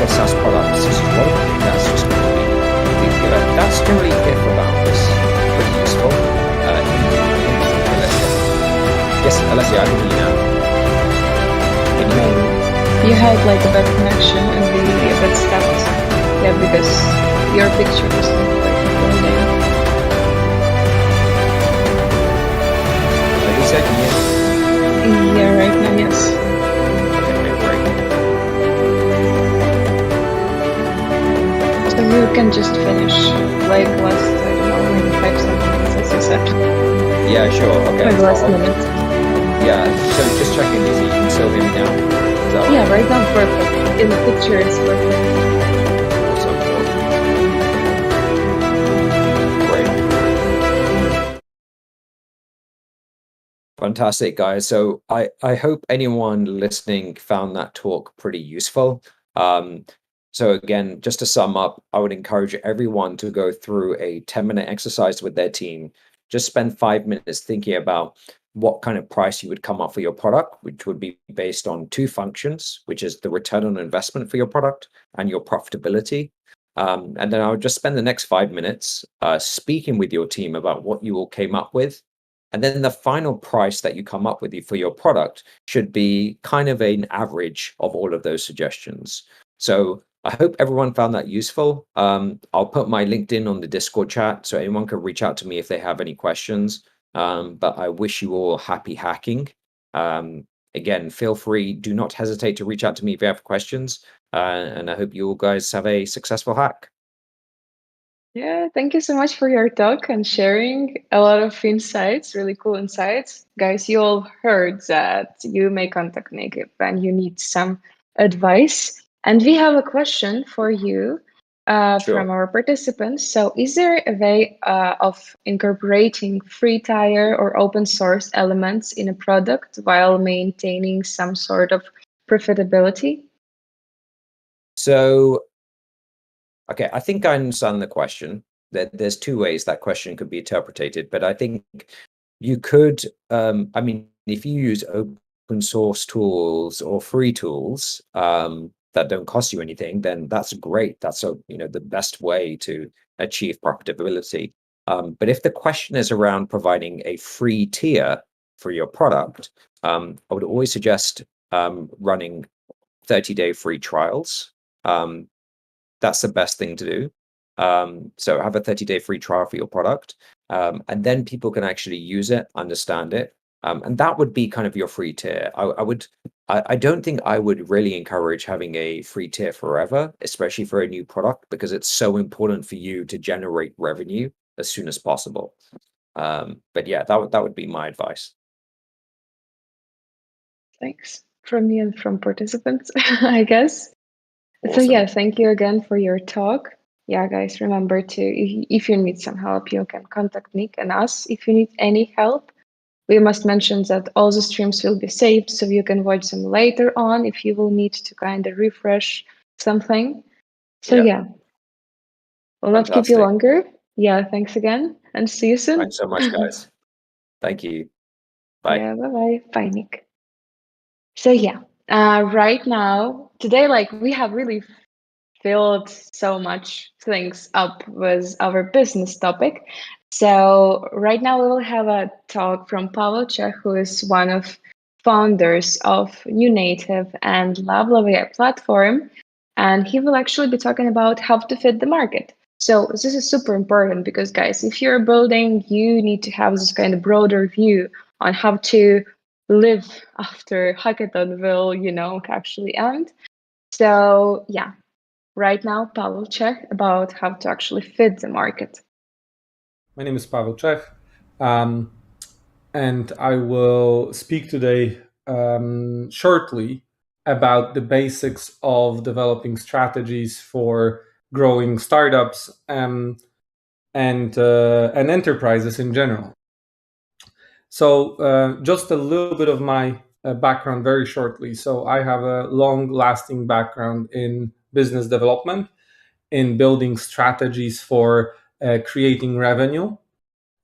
SaaS products. That's just that's generally if about this. Pretty useful. Yes, Alessia, I can hear you now. You had like a bad connection and a bit stopped. Yeah, because your picture was not like loading. Lisa, can you hear me? Yeah, right now, yes. You can just finish like last, I don't know, maybe 5 seconds. you said. Yeah, sure. Okay. For the last minute. Yeah. So just checking, Lisa, you can still hear me now? Is that Yeah, right now perfect. In the picture it's perfect. Great. Fantastic, guys. So I hope anyone listening found that talk pretty useful. So again, just to sum up, I would encourage everyone to go through a 10-minute exercise with their team. Just spend 5 minutes thinking about what kind of price you would come up for your product, which would be based on two functions, which is the return on investment for your product and your profitability. And then I would just spend the next 5 minutes speaking with your team about what you all came up with. And then the final price that you come up with for your product should be kind of an average of all of those suggestions. So I hope everyone found that useful. I'll put my LinkedIn on the Discord chat so anyone can reach out to me if they have any questions. But I wish you all happy hacking. Again, feel free, do not hesitate to reach out to me if you have questions. And I hope you all guys have a successful hack. Yeah, thank you so much for your talk and sharing a lot of insights, really cool insights. Guys, you all heard that you may contact Nick when you need some advice. And we have a question for you from our participants. So, is there a way of incorporating free tier or open source elements in a product while maintaining some sort of profitability? So, okay, I think I understand the question. There's two ways that question could be interpreted, but I think you could, I mean, if you use open source tools or free tools that don't cost you anything, then that's great. That's the best way to achieve profitability. But if the question is around providing a free tier for your product, I would always suggest running 30-day free trials. That's the best thing to do. So have a 30-day free trial for your product, and then people can actually use it, understand it, and that would be kind of your free tier. I don't think I would really encourage having a free tier forever, especially for a new product, because it's so important for you to generate revenue as soon as possible. But yeah, that would be my advice. Thanks from me and from participants, I guess. So Awesome. yeah, thank you again for your talk. Yeah, guys, remember to, if you need some help, you can contact Nick and us if you need any help. We must mention that all the streams will be saved, so you can watch them later on if you will need to kind of refresh something. So yeah, we'll not keep you longer. Yeah, thanks again, and see you soon. Thanks so much, guys. Thank you. Bye. Yeah, bye-bye. Bye, Nick. So yeah, right now, today, like, we have really filled so much things up with our business topic. So right now we will have a talk from Pavel Čech, who is one of founders of New Native and DALL-E platform, and he will actually be talking about how to fit the market. So this is super important because, guys, if you're building, you need to have this kind of broader view on how to live after Hackathon will, actually end. So yeah, right now, Pavel Čech about how to actually fit the market. My name is Pavel Čech, and I will speak today shortly about the basics of developing strategies for growing startups and enterprises in general. So just a little bit of my background very shortly. So I have a long-lasting background in business development, in building strategies for creating revenue,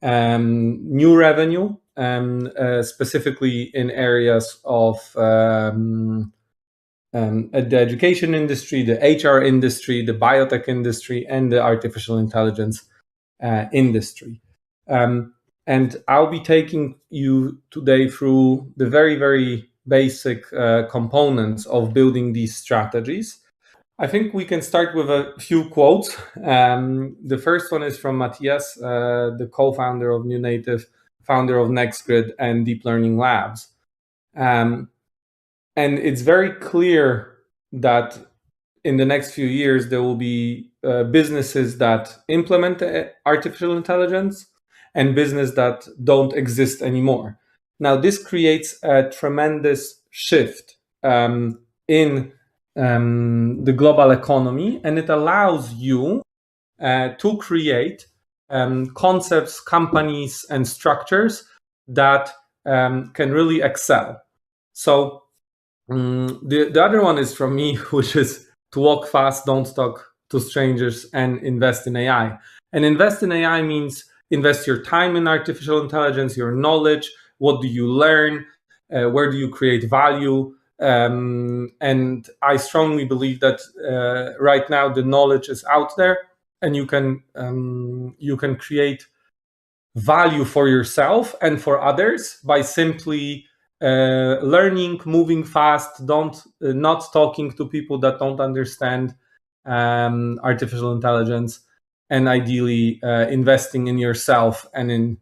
new revenue, specifically in areas of the education industry, the HR industry, the biotech industry, and the artificial intelligence industry. And I'll be taking you today through the very, very basic components of building these strategies. I think we can start with a few quotes. The first one is from Matthias, the co-founder of New Native, founder of NextGrid and Deep Learning Labs. And it's very clear that in the next few years, there will be businesses that implement artificial intelligence and business that don't exist anymore. Now, this creates a tremendous shift in the global economy, and it allows you to create concepts, companies, and structures that can really excel. So the other one is from me, which is to walk fast, don't talk to strangers, and invest in AI. And invest in AI means invest your time in artificial intelligence, your knowledge, what do you learn, where do you create value. And I strongly believe that right now the knowledge is out there, and you can create value for yourself and for others by simply learning, moving fast, not talking to people that don't understand artificial intelligence, and ideally investing in yourself and in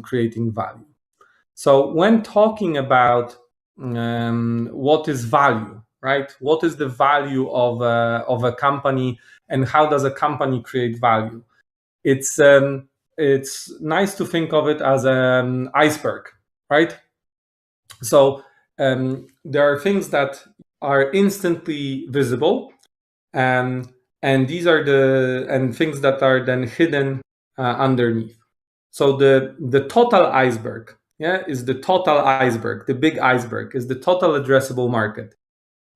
creating value. So when talking about what is value, right? What is the value of a company, and how does a company create value? It's nice to think of it as an iceberg, right? So there are things that are instantly visible, and these are the things that are then hidden underneath. So the total iceberg, is the total iceberg. The big iceberg is the total addressable market.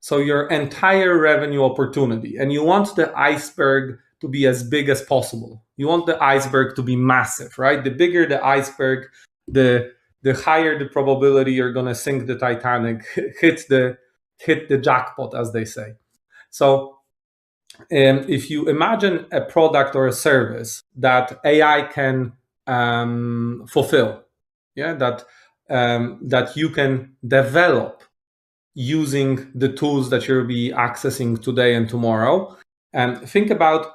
So your entire revenue opportunity, and you want the iceberg to be as big as possible. You want the iceberg to be massive, right? The bigger the iceberg, the higher the probability you're going to sink the Titanic, hit the jackpot, as they say. So if you imagine a product or a service that AI can fulfill, that you can develop using the tools that you'll be accessing today and tomorrow, and think about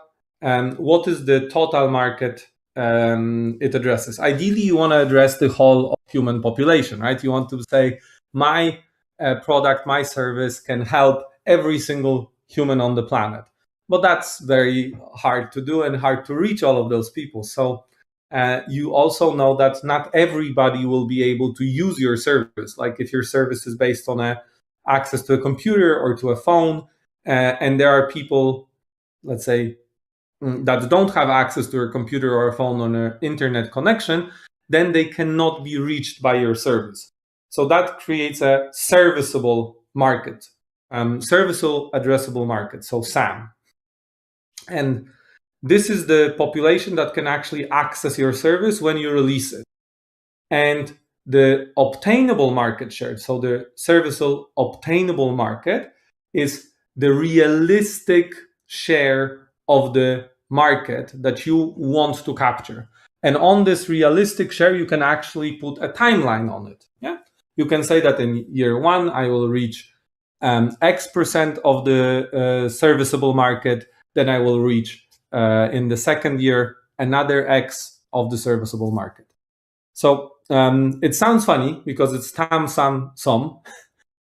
what is the total market it addresses. Ideally, you want to address the whole of human population, right? You want to say, my product, my service can help every single human on the planet. But that's very hard to do and hard to reach all of those people. So you also know that not everybody will be able to use your service. Like if your service is based on access to a computer or to a phone, and there are people, let's say, that don't have access to a computer or a phone on an internet connection, then they cannot be reached by your service. So that creates a serviceable market, serviceable addressable market, so SAM. And this is the population that can actually access your service when you release it. And the obtainable market share, so the serviceable obtainable market, is the realistic share of the market that you want to capture. And on this realistic share, you can actually put a timeline on it. You can say that in year 1, I will reach X% of the serviceable market. Then I will reach in the second year another X of the serviceable market. So it sounds funny because it's tam, sum, sum,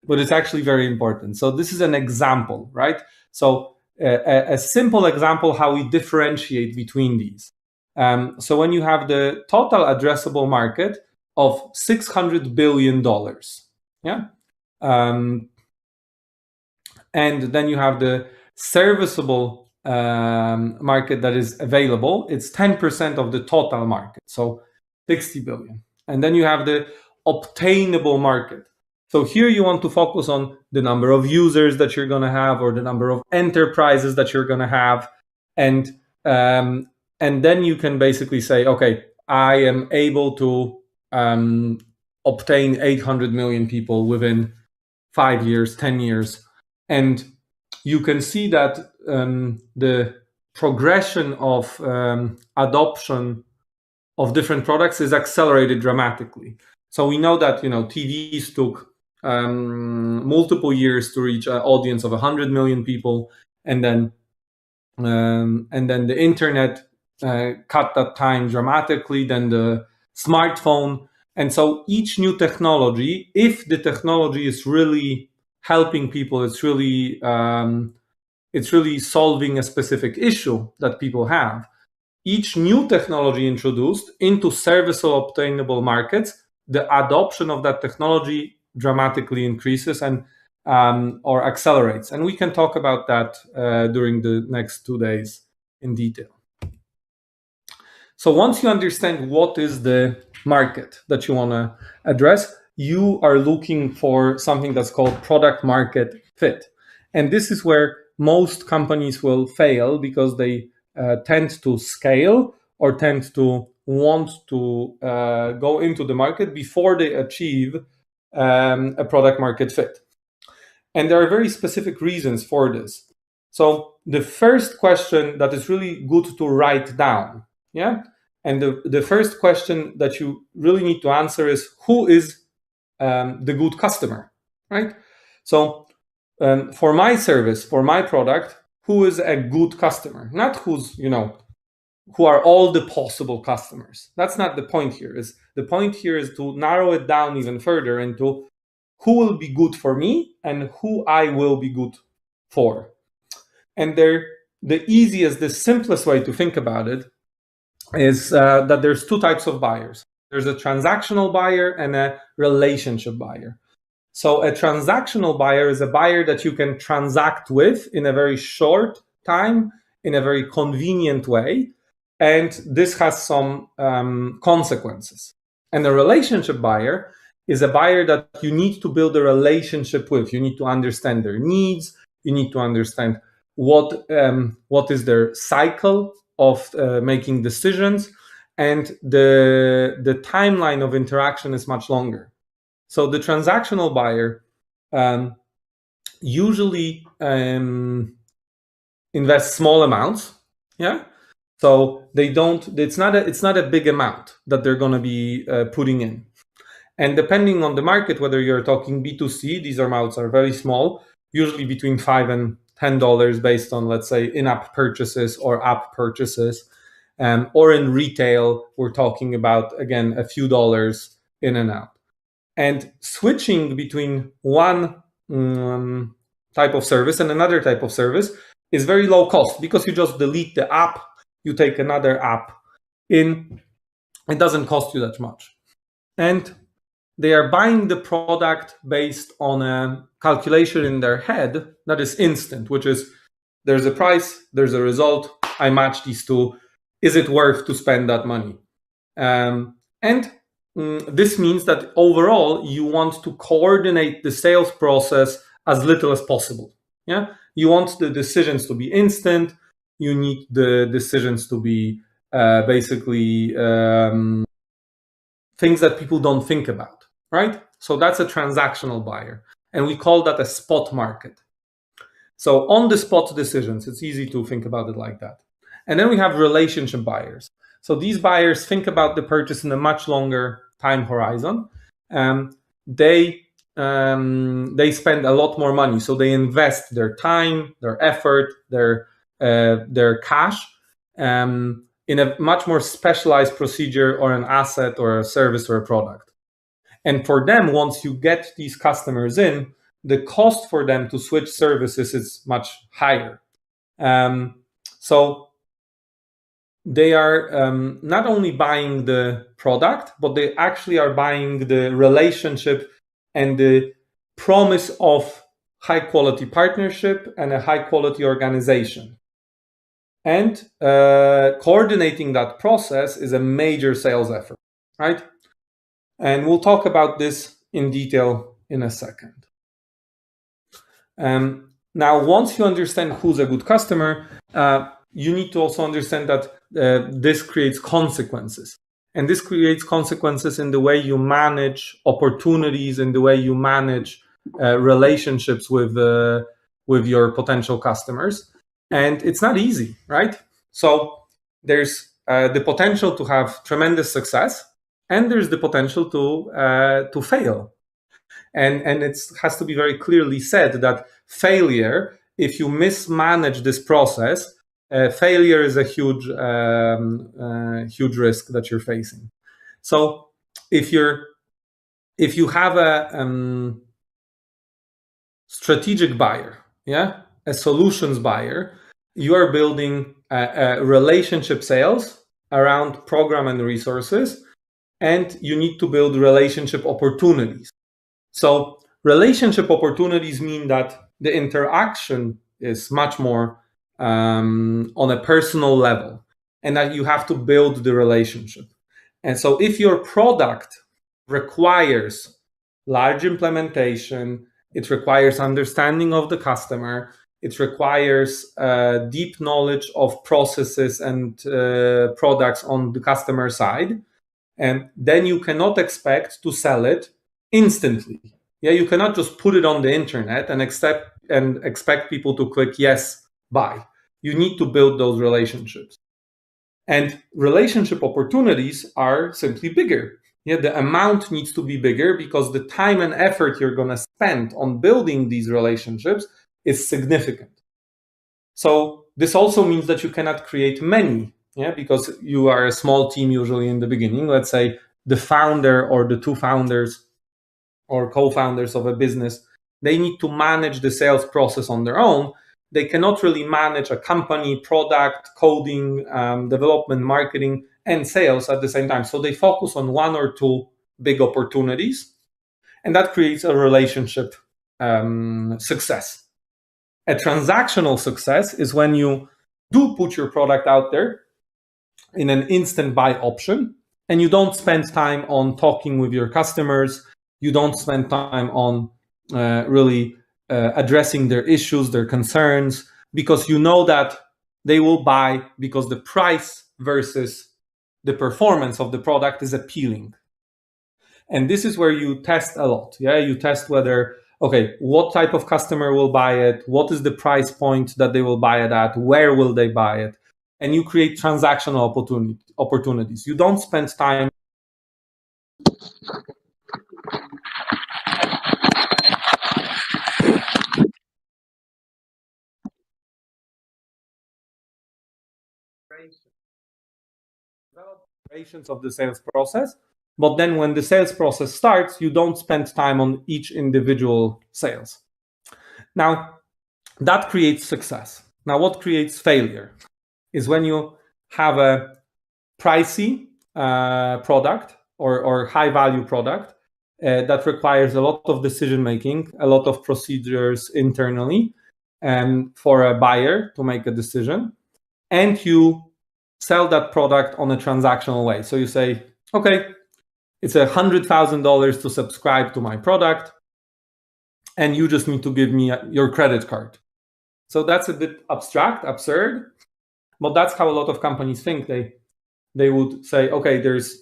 but it's actually very important. So this is an example, right? So a simple example how we differentiate between these. So when you have the total addressable market of $600 billion, and then you have the serviceable market that is available, it's 10% of the total market, so 60 billion. And then you have the obtainable market. So here you want to focus on the number of users that you're going to have, or the number of enterprises that you're going to have. And then you can basically say, okay, I am able to obtain 800 million people within 5 years, 10 years. And you can see that the progression of adoption of different products is accelerated dramatically. So we know that TVs took multiple years to reach an audience of 100 million people, and then the internet cut that time dramatically. Then the smartphone, and so each new technology, if the technology is really helping people, it's really solving a specific issue that people have, each new technology introduced into serviceable obtainable markets, the adoption of that technology dramatically increases and or accelerates. And we can talk about that during the next 2 days in detail. So once you understand what is the market that you want to address, you are looking for something that's called product market fit. And this is where most companies will fail because they tend to scale or tend to want to go into the market before they achieve a product market fit. And there are very specific reasons for this. So the first question that is really good to write down, yeah? And the first question that you really need to answer is, who is the good customer, right? So for my service, for my product, who is a good customer? Not who's, who are all the possible customers. That's not the point here. The point here is to narrow it down even further into who will be good for me and who I will be good for. And the easiest, the simplest way to think about it is that there's two types of buyers. There's a transactional buyer and a relationship buyer. So a transactional buyer is a buyer that you can transact with in a very short time, in a very convenient way. And this has some consequences. And a relationship buyer is a buyer that you need to build a relationship with. You need to understand their needs. You need to understand what is their cycle of making decisions, and the timeline of interaction is much longer. So the transactional buyer usually invests small amounts, yeah. So they don't. It's not a big amount that they're going to be putting in. And depending on the market, whether you're talking B2C, these amounts are very small, usually between $5 and $10 based on, let's say, in-app purchases or app purchases. Or in retail, we're talking about, again, a few dollars in and out. And switching between one type of service and another type of service is very low cost because you just delete the app, you take another app in, it doesn't cost you that much. And they are buying the product based on a calculation in their head that is instant, which is there's a price, there's a result, I match these two. Is it worth to spend that money? This means that overall you want to coordinate the sales process as little as possible. Yeah, you want the decisions to be instant. You need the decisions to be basically things that people don't think about, right? So that's a transactional buyer, and we call that a spot market. So on the spot decisions, it's easy to think about it like that. And then we have relationship buyers. So these buyers think about the purchase in a much longer time horizon. They spend a lot more money, so they invest their time, their effort, their cash in a much more specialized procedure or an asset or a service or a product. And for them, once you get these customers in, the cost for them to switch services is much higher. So they are not only buying the product, but they actually are buying the relationship and the promise of high quality partnership and a high quality organization. And coordinating that process is a major sales effort, right? And we'll talk about this in detail in a second. Now, once you understand who's a good customer, you need to also understand that this creates consequences. And this creates consequences in the way you manage opportunities, in the way you manage relationships with your potential customers. And it's not easy, right? So there's the potential to have tremendous success, and there's the potential to fail. And it has to be very clearly said that failure, if you mismanage this process, failure is a huge risk that you're facing. So if you have a strategic buyer, yeah, a solutions buyer, you are building relationship sales around program and resources, and you need to build relationship opportunities. So relationship opportunities mean that the interaction is much more on a personal level, and that you have to build the relationship. And so if your product requires large implementation, it requires understanding of the customer, it requires deep knowledge of processes and products on the customer side, and then you cannot expect to sell it instantly. Yeah, you cannot just put it on the internet and expect people to click yes, buy. You need to build those relationships. And relationship opportunities are simply bigger. Yeah, the amount needs to be bigger because the time and effort you're going to spend on building these relationships is significant. So this also means that you cannot create many, yeah, because you are a small team usually in the beginning. Let's say the founder or the two founders or co-founders of a business, they need to manage the sales process on their own. They cannot really manage a company, product, coding, development, marketing, and sales at the same time. So they focus on one or two big opportunities, and that creates a relationship success. A transactional success is when you do put your product out there in an instant buy option, and you don't spend time on talking with your customers. You don't spend time on really addressing their issues, their concerns, because you know that they will buy because the price versus the performance of the product is appealing. And this is where you test a lot. Yeah, you test whether, okay, what type of customer will buy it? What is the price point that they will buy it at? Where will they buy it? And you create transactional opportunities. You don't spend time of the sales process, but then when the sales process starts, you don't spend time on each individual sales. Now, that creates success. Now, what creates failure is when you have a pricey product or high value product that requires a lot of decision making, a lot of procedures internally, for a buyer to make a decision, and you sell that product on a transactional way. So you say, okay, it's $100,000 to subscribe to my product, and you just need to give me your credit card. So that's a bit abstract, absurd, but that's how a lot of companies think. They would say, okay, there's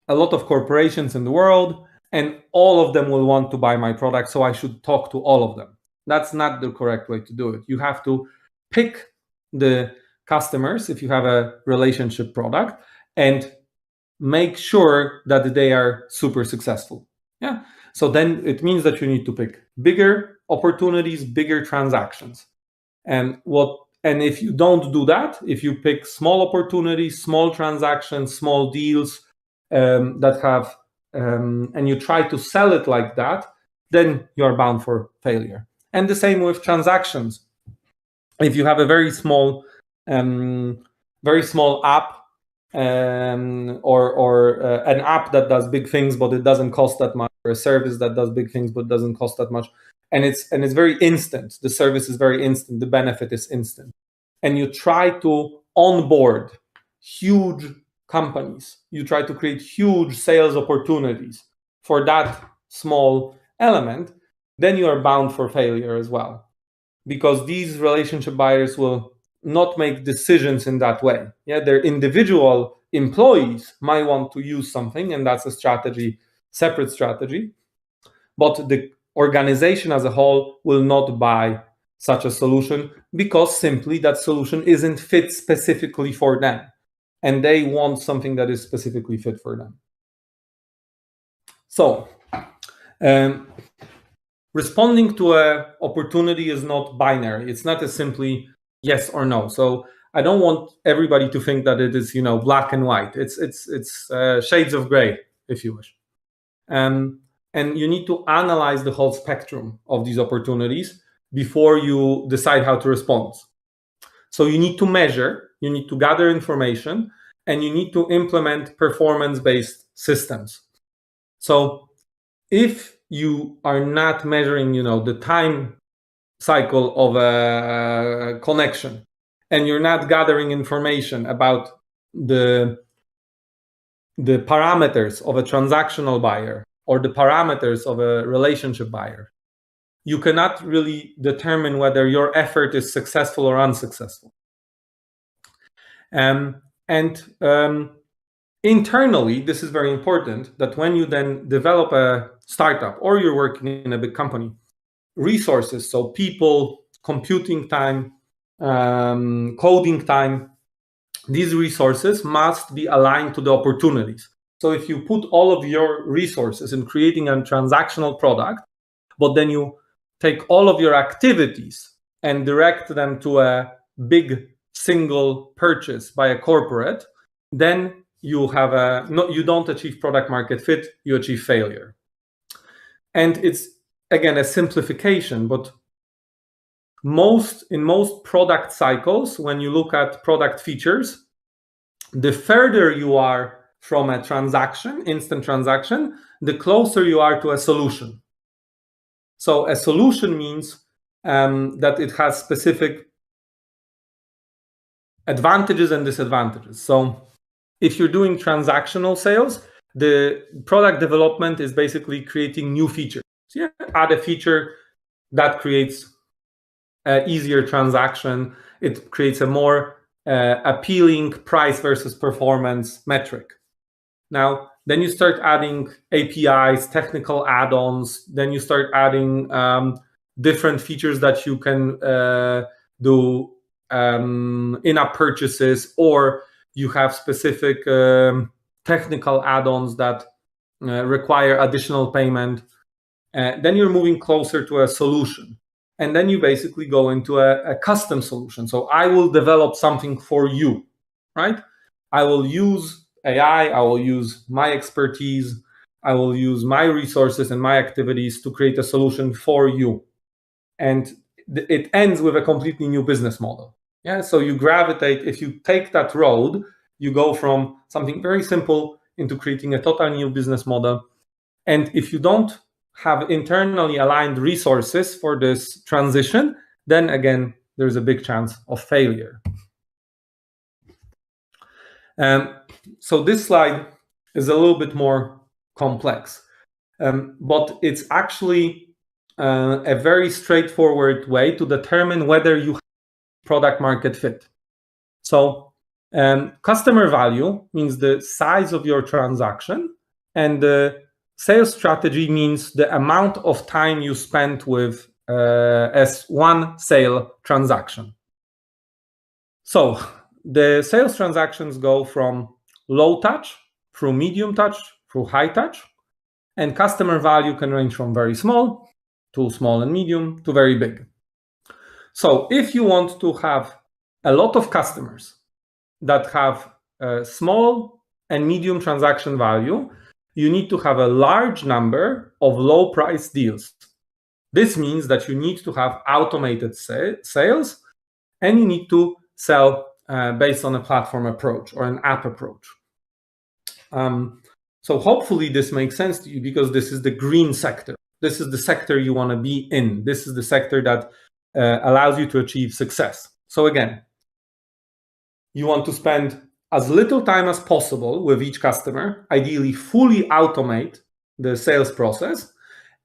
a lot of corporations in the world, and all of them will want to buy my product, so I should talk to all of them. That's not the correct way to do it. You have to pick the customers if you have a relationship product and make sure that they are super successful. Yeah. So then it means that you need to pick bigger opportunities, bigger transactions. And if you don't do that, if you pick small opportunities, small transactions, small deals that have, and you try to sell it like that, then you're bound for failure. And the same with transactions. If you have a very small app or an app that does big things but it doesn't cost that much, or a service that does big things but doesn't cost that much, and it's very instant, the service is very instant, the benefit is instant, and you try to onboard huge companies, you try to create huge sales opportunities for that small element, then you are bound for failure as well, because these relationship buyers will not make decisions in that way. Yeah, their individual employees might want to use something, and that's a strategy, separate strategy, but the organization as a whole will not buy such a solution because simply that solution isn't fit specifically for them, and they want something that is specifically fit for them. So responding to an opportunity is not binary. It's not as simply yes or no. So I don't want everybody to think that it is, black and white. It's shades of gray, if you wish. And you need to analyze the whole spectrum of these opportunities before you decide how to respond. So you need to measure, you need to gather information, and you need to implement performance-based systems. So if you are not measuring, the time cycle of a connection, and you're not gathering information about the parameters of a transactional buyer or the parameters of a relationship buyer, you cannot really determine whether your effort is successful or unsuccessful. Internally, this is very important, that when you then develop a startup or you're working in a big company, resources, so people, computing time, coding time, these resources must be aligned to the opportunities. So if you put all of your resources in creating a transactional product, but then you take all of your activities and direct them to a big single purchase by a corporate, then you have you don't achieve product market fit, you achieve failure. And it's, again, a simplification, but in most product cycles, when you look at product features, the further you are from a instant transaction, the closer you are to a solution. So a solution means that it has specific advantages and disadvantages. So if you're doing transactional sales, the product development is basically creating new features. So you add a feature that creates an easier transaction. It creates a more appealing price versus performance metric. Now, then you start adding APIs, technical add-ons. Then you start adding different features that you can do in-app purchases, or you have specific technical add-ons that require additional payment. Then you're moving closer to a solution. And then you basically go into a custom solution. So I will develop something for you, right? I will use AI, I will use my expertise, I will use my resources and my activities to create a solution for you. And it ends with a completely new business model. Yeah, so you gravitate, if you take that road, you go from something very simple into creating a totally new business model. And if you don't have internally aligned resources for this transition, then again, there's a big chance of failure. So this slide is a little bit more complex, but it's actually a very straightforward way to determine whether you have product market fit. So customer value means the size of your transaction, and the sales strategy means the amount of time you spent with as one sale transaction. So the sales transactions go from low touch through medium touch through high touch, and customer value can range from very small to small and medium to very big. So if you want to have a lot of customers that have small and medium transaction value, you need to have a large number of low price deals. This means that you need to have automated sales, and you need to sell based on a platform approach or an app approach. So hopefully this makes sense to you, because this is the green sector. This is the sector you want to be in. This is the sector that allows you to achieve success. So again, you want to spend as little time as possible with each customer, ideally fully automate the sales process,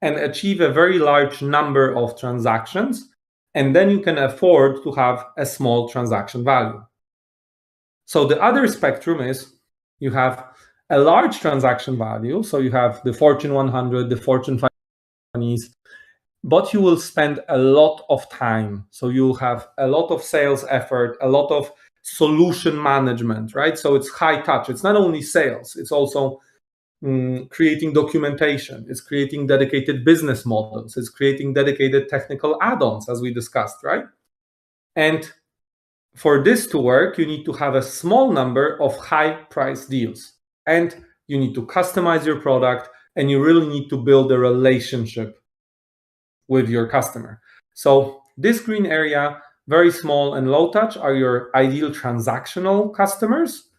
and achieve a very large number of transactions, and then you can afford to have a small transaction value. So the other spectrum is you have a large transaction value, so you have the Fortune 100, the Fortune 500 companies, but you will spend a lot of time. So you'll have a lot of sales effort, a lot of solution management, right? So it's high touch. It's not only sales, it's also creating documentation, it's creating dedicated business models, it's creating dedicated technical add-ons, as we discussed, right? And for this to work, you need to have a small number of high price deals, and you need to customize your product, and you really need to build a relationship with your customer. So this green area very small and low touch are your ideal transactional customers.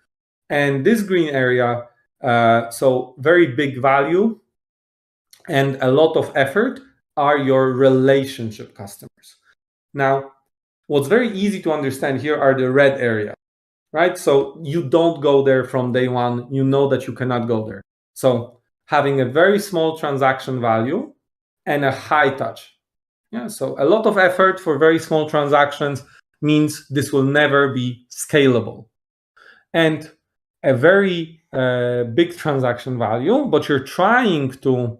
And this green area, so very big value and a lot of effort, are your relationship customers. Now, what's very easy to understand here are the red area, right? So you don't go there from day one. You know that you cannot go there. So having a very small transaction value and a high touch. Yeah, so a lot of effort for very small transactions means this will never be scalable. And a very big transaction value, but you're trying to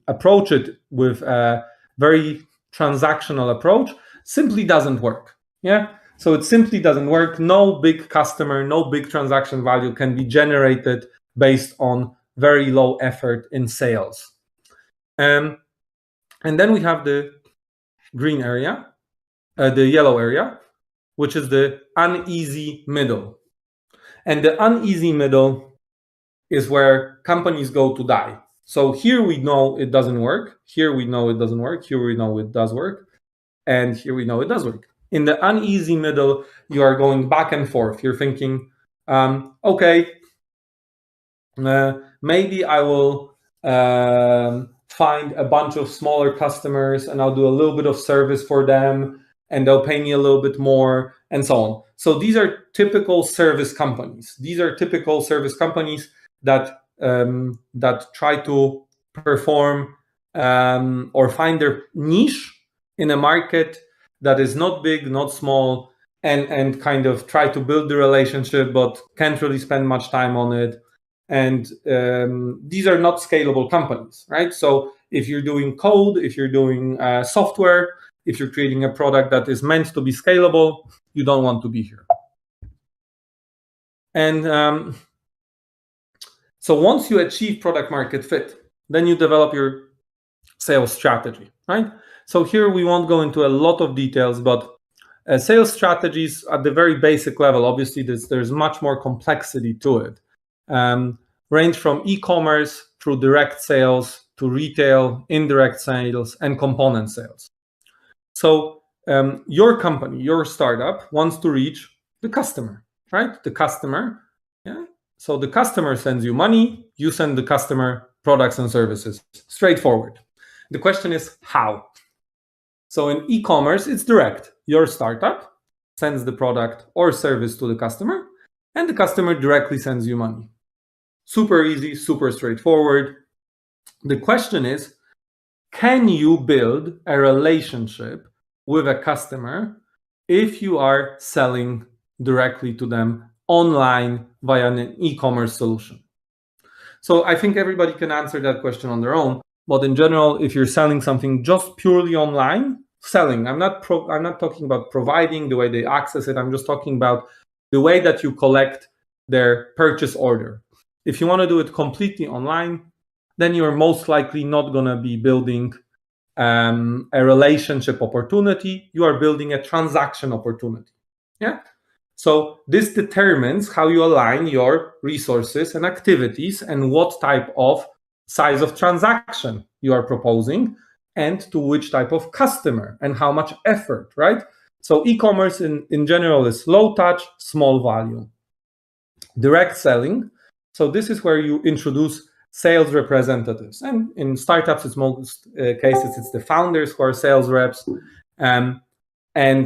approach it with a very transactional approach, simply doesn't work. Yeah, so it simply doesn't work. No big customer, no big transaction value can be generated based on very low effort in sales. And then we have the green area, the yellow area, which is the uneasy middle. And the uneasy middle is where companies go to die. So here we know it doesn't work. Here we know it doesn't work. Here we know it does work. And here we know it does work. In the uneasy middle, you are going back and forth. You're thinking, okay, maybe I will find a bunch of smaller customers and I'll do a little bit of service for them and they'll pay me a little bit more and so on. So these are typical service companies. These are typical service companies that try to perform or find their niche in a market that is not big, not small, and kind of try to build the relationship, but can't really spend much time on it. And these are not scalable companies, right? So if you're doing code, if you're doing software, if you're creating a product that is meant to be scalable, you don't want to be here. And so once you achieve product market fit, then you develop your sales strategy, right? So here we won't go into a lot of details, but sales strategies at the very basic level, obviously there's much more complexity to it. Range from e-commerce through direct sales to retail, indirect sales, and component sales. So your company, your startup wants to reach the customer, right? The customer, yeah. So the customer sends you money, you send the customer products and services. Straightforward. The question is how? So in e-commerce, it's direct. Your startup sends the product or service to the customer, and the customer directly sends you money. Super easy, super straightforward. The question is, can you build a relationship with a customer if you are selling directly to them online via an e-commerce solution? So I think everybody can answer that question on their own. But in general, if you're selling something just purely online, selling, I'm not talking about providing the way they access it. I'm just talking about the way that you collect their purchase order. If you want to do it completely online, then you're most likely not going to be building a relationship opportunity. You are building a transaction opportunity. Yeah. So this determines how you align your resources and activities and what type of size of transaction you are proposing and to which type of customer and how much effort, right? So e-commerce in general is low touch, small value. Direct selling. So this is where you introduce sales representatives. And in startups, it's most cases, it's the founders who are sales reps. And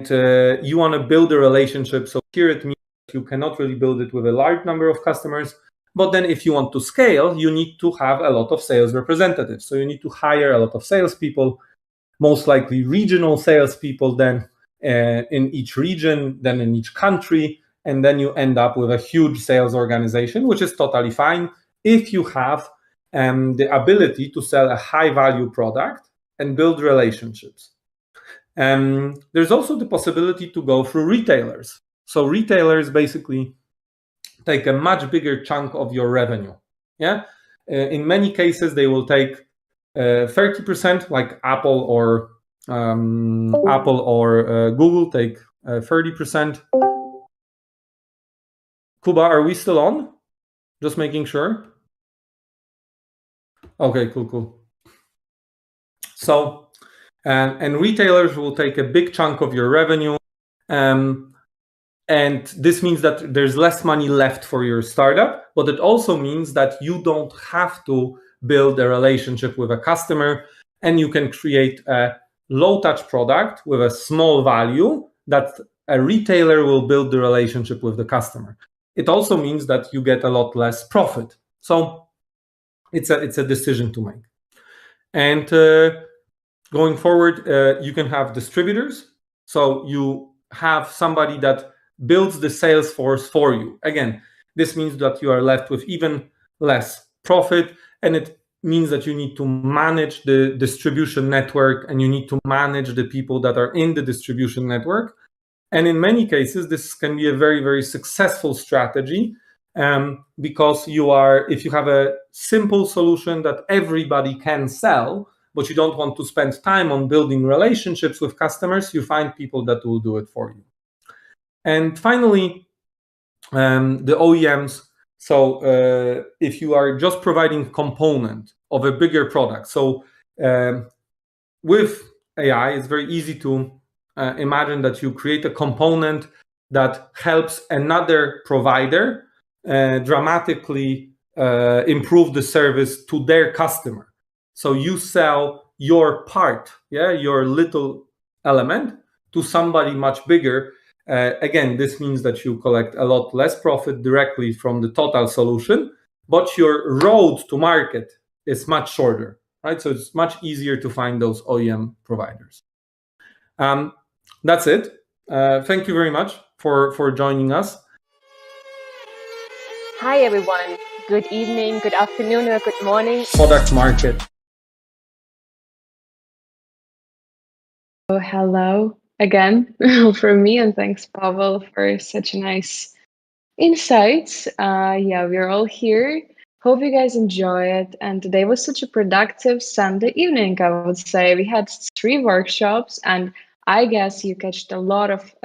you want to build a relationship. So here it means you cannot really build it with a large number of customers. But then if you want to scale, you need to have a lot of sales representatives. So you need to hire a lot of salespeople, most likely regional salespeople then in each region, then in each country. And then you end up with a huge sales organization, which is totally fine if you have the ability to sell a high value product and build relationships. There's also the possibility to go through retailers. So retailers basically take a much bigger chunk of your revenue. Yeah, in many cases they will take 30%, like Apple or Google take 30%. Kuba, are we still on? Just making sure. Okay, cool. So and retailers will take a big chunk of your revenue. And this means that there's less money left for your startup, but it also means that you don't have to build a relationship with a customer, and you can create a low-touch product with a small value that a retailer will build the relationship with the customer. It also means that you get a lot less profit. So it's a decision to make. And going forward, you can have distributors. So you have somebody that builds the sales force for you. Again, this means that you are left with even less profit, and it means that you need to manage the distribution network, and you need to manage the people that are in the distribution network. And in many cases, this can be a very, very successful strategy, because if you have a simple solution that everybody can sell, but you don't want to spend time on building relationships with customers, you find people that will do it for you. And finally, the OEMs. So if you are just providing a component of a bigger product, so with AI, it's very easy to imagine that you create a component that helps another provider dramatically improve the service to their customer. So you sell your part, your little element, to somebody much bigger. Again, this means that you collect a lot less profit directly from the total solution, but your road to market is much shorter, right? So it's much easier to find those OEM providers. That's it. Thank you very much for joining us. Hi, everyone. Good evening, good afternoon, or good morning. Product market. Oh, hello again from me, and thanks, Pavel, for such a nice insights. We're all here. Hope you guys enjoy it. And today was such a productive Sunday evening, I would say. We had 3 workshops, and I guess you catched a lot of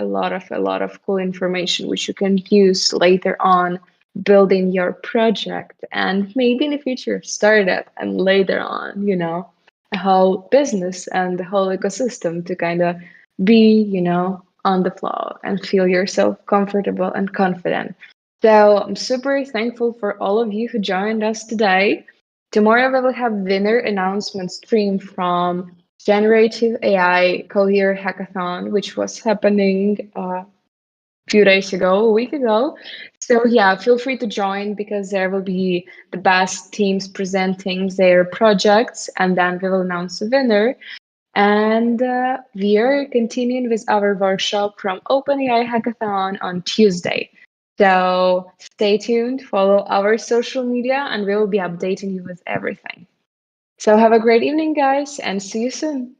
cool information which you can use later on building your project, and maybe in the future startup, and later on, a whole business and the whole ecosystem to kind of be, on the flow and feel yourself comfortable and confident. So I'm super thankful for all of you who joined us today. Tomorrow we will have winner announcement stream from Generative AI Cohere Hackathon, which was happening a few days ago, a week ago. So feel free to join, because there will be the best teams presenting their projects, and then we will announce the winner. And we are continuing with our workshop from OpenAI Hackathon on Tuesday. So stay tuned, follow our social media, and we will be updating you with everything. So have a great evening, guys, and see you soon.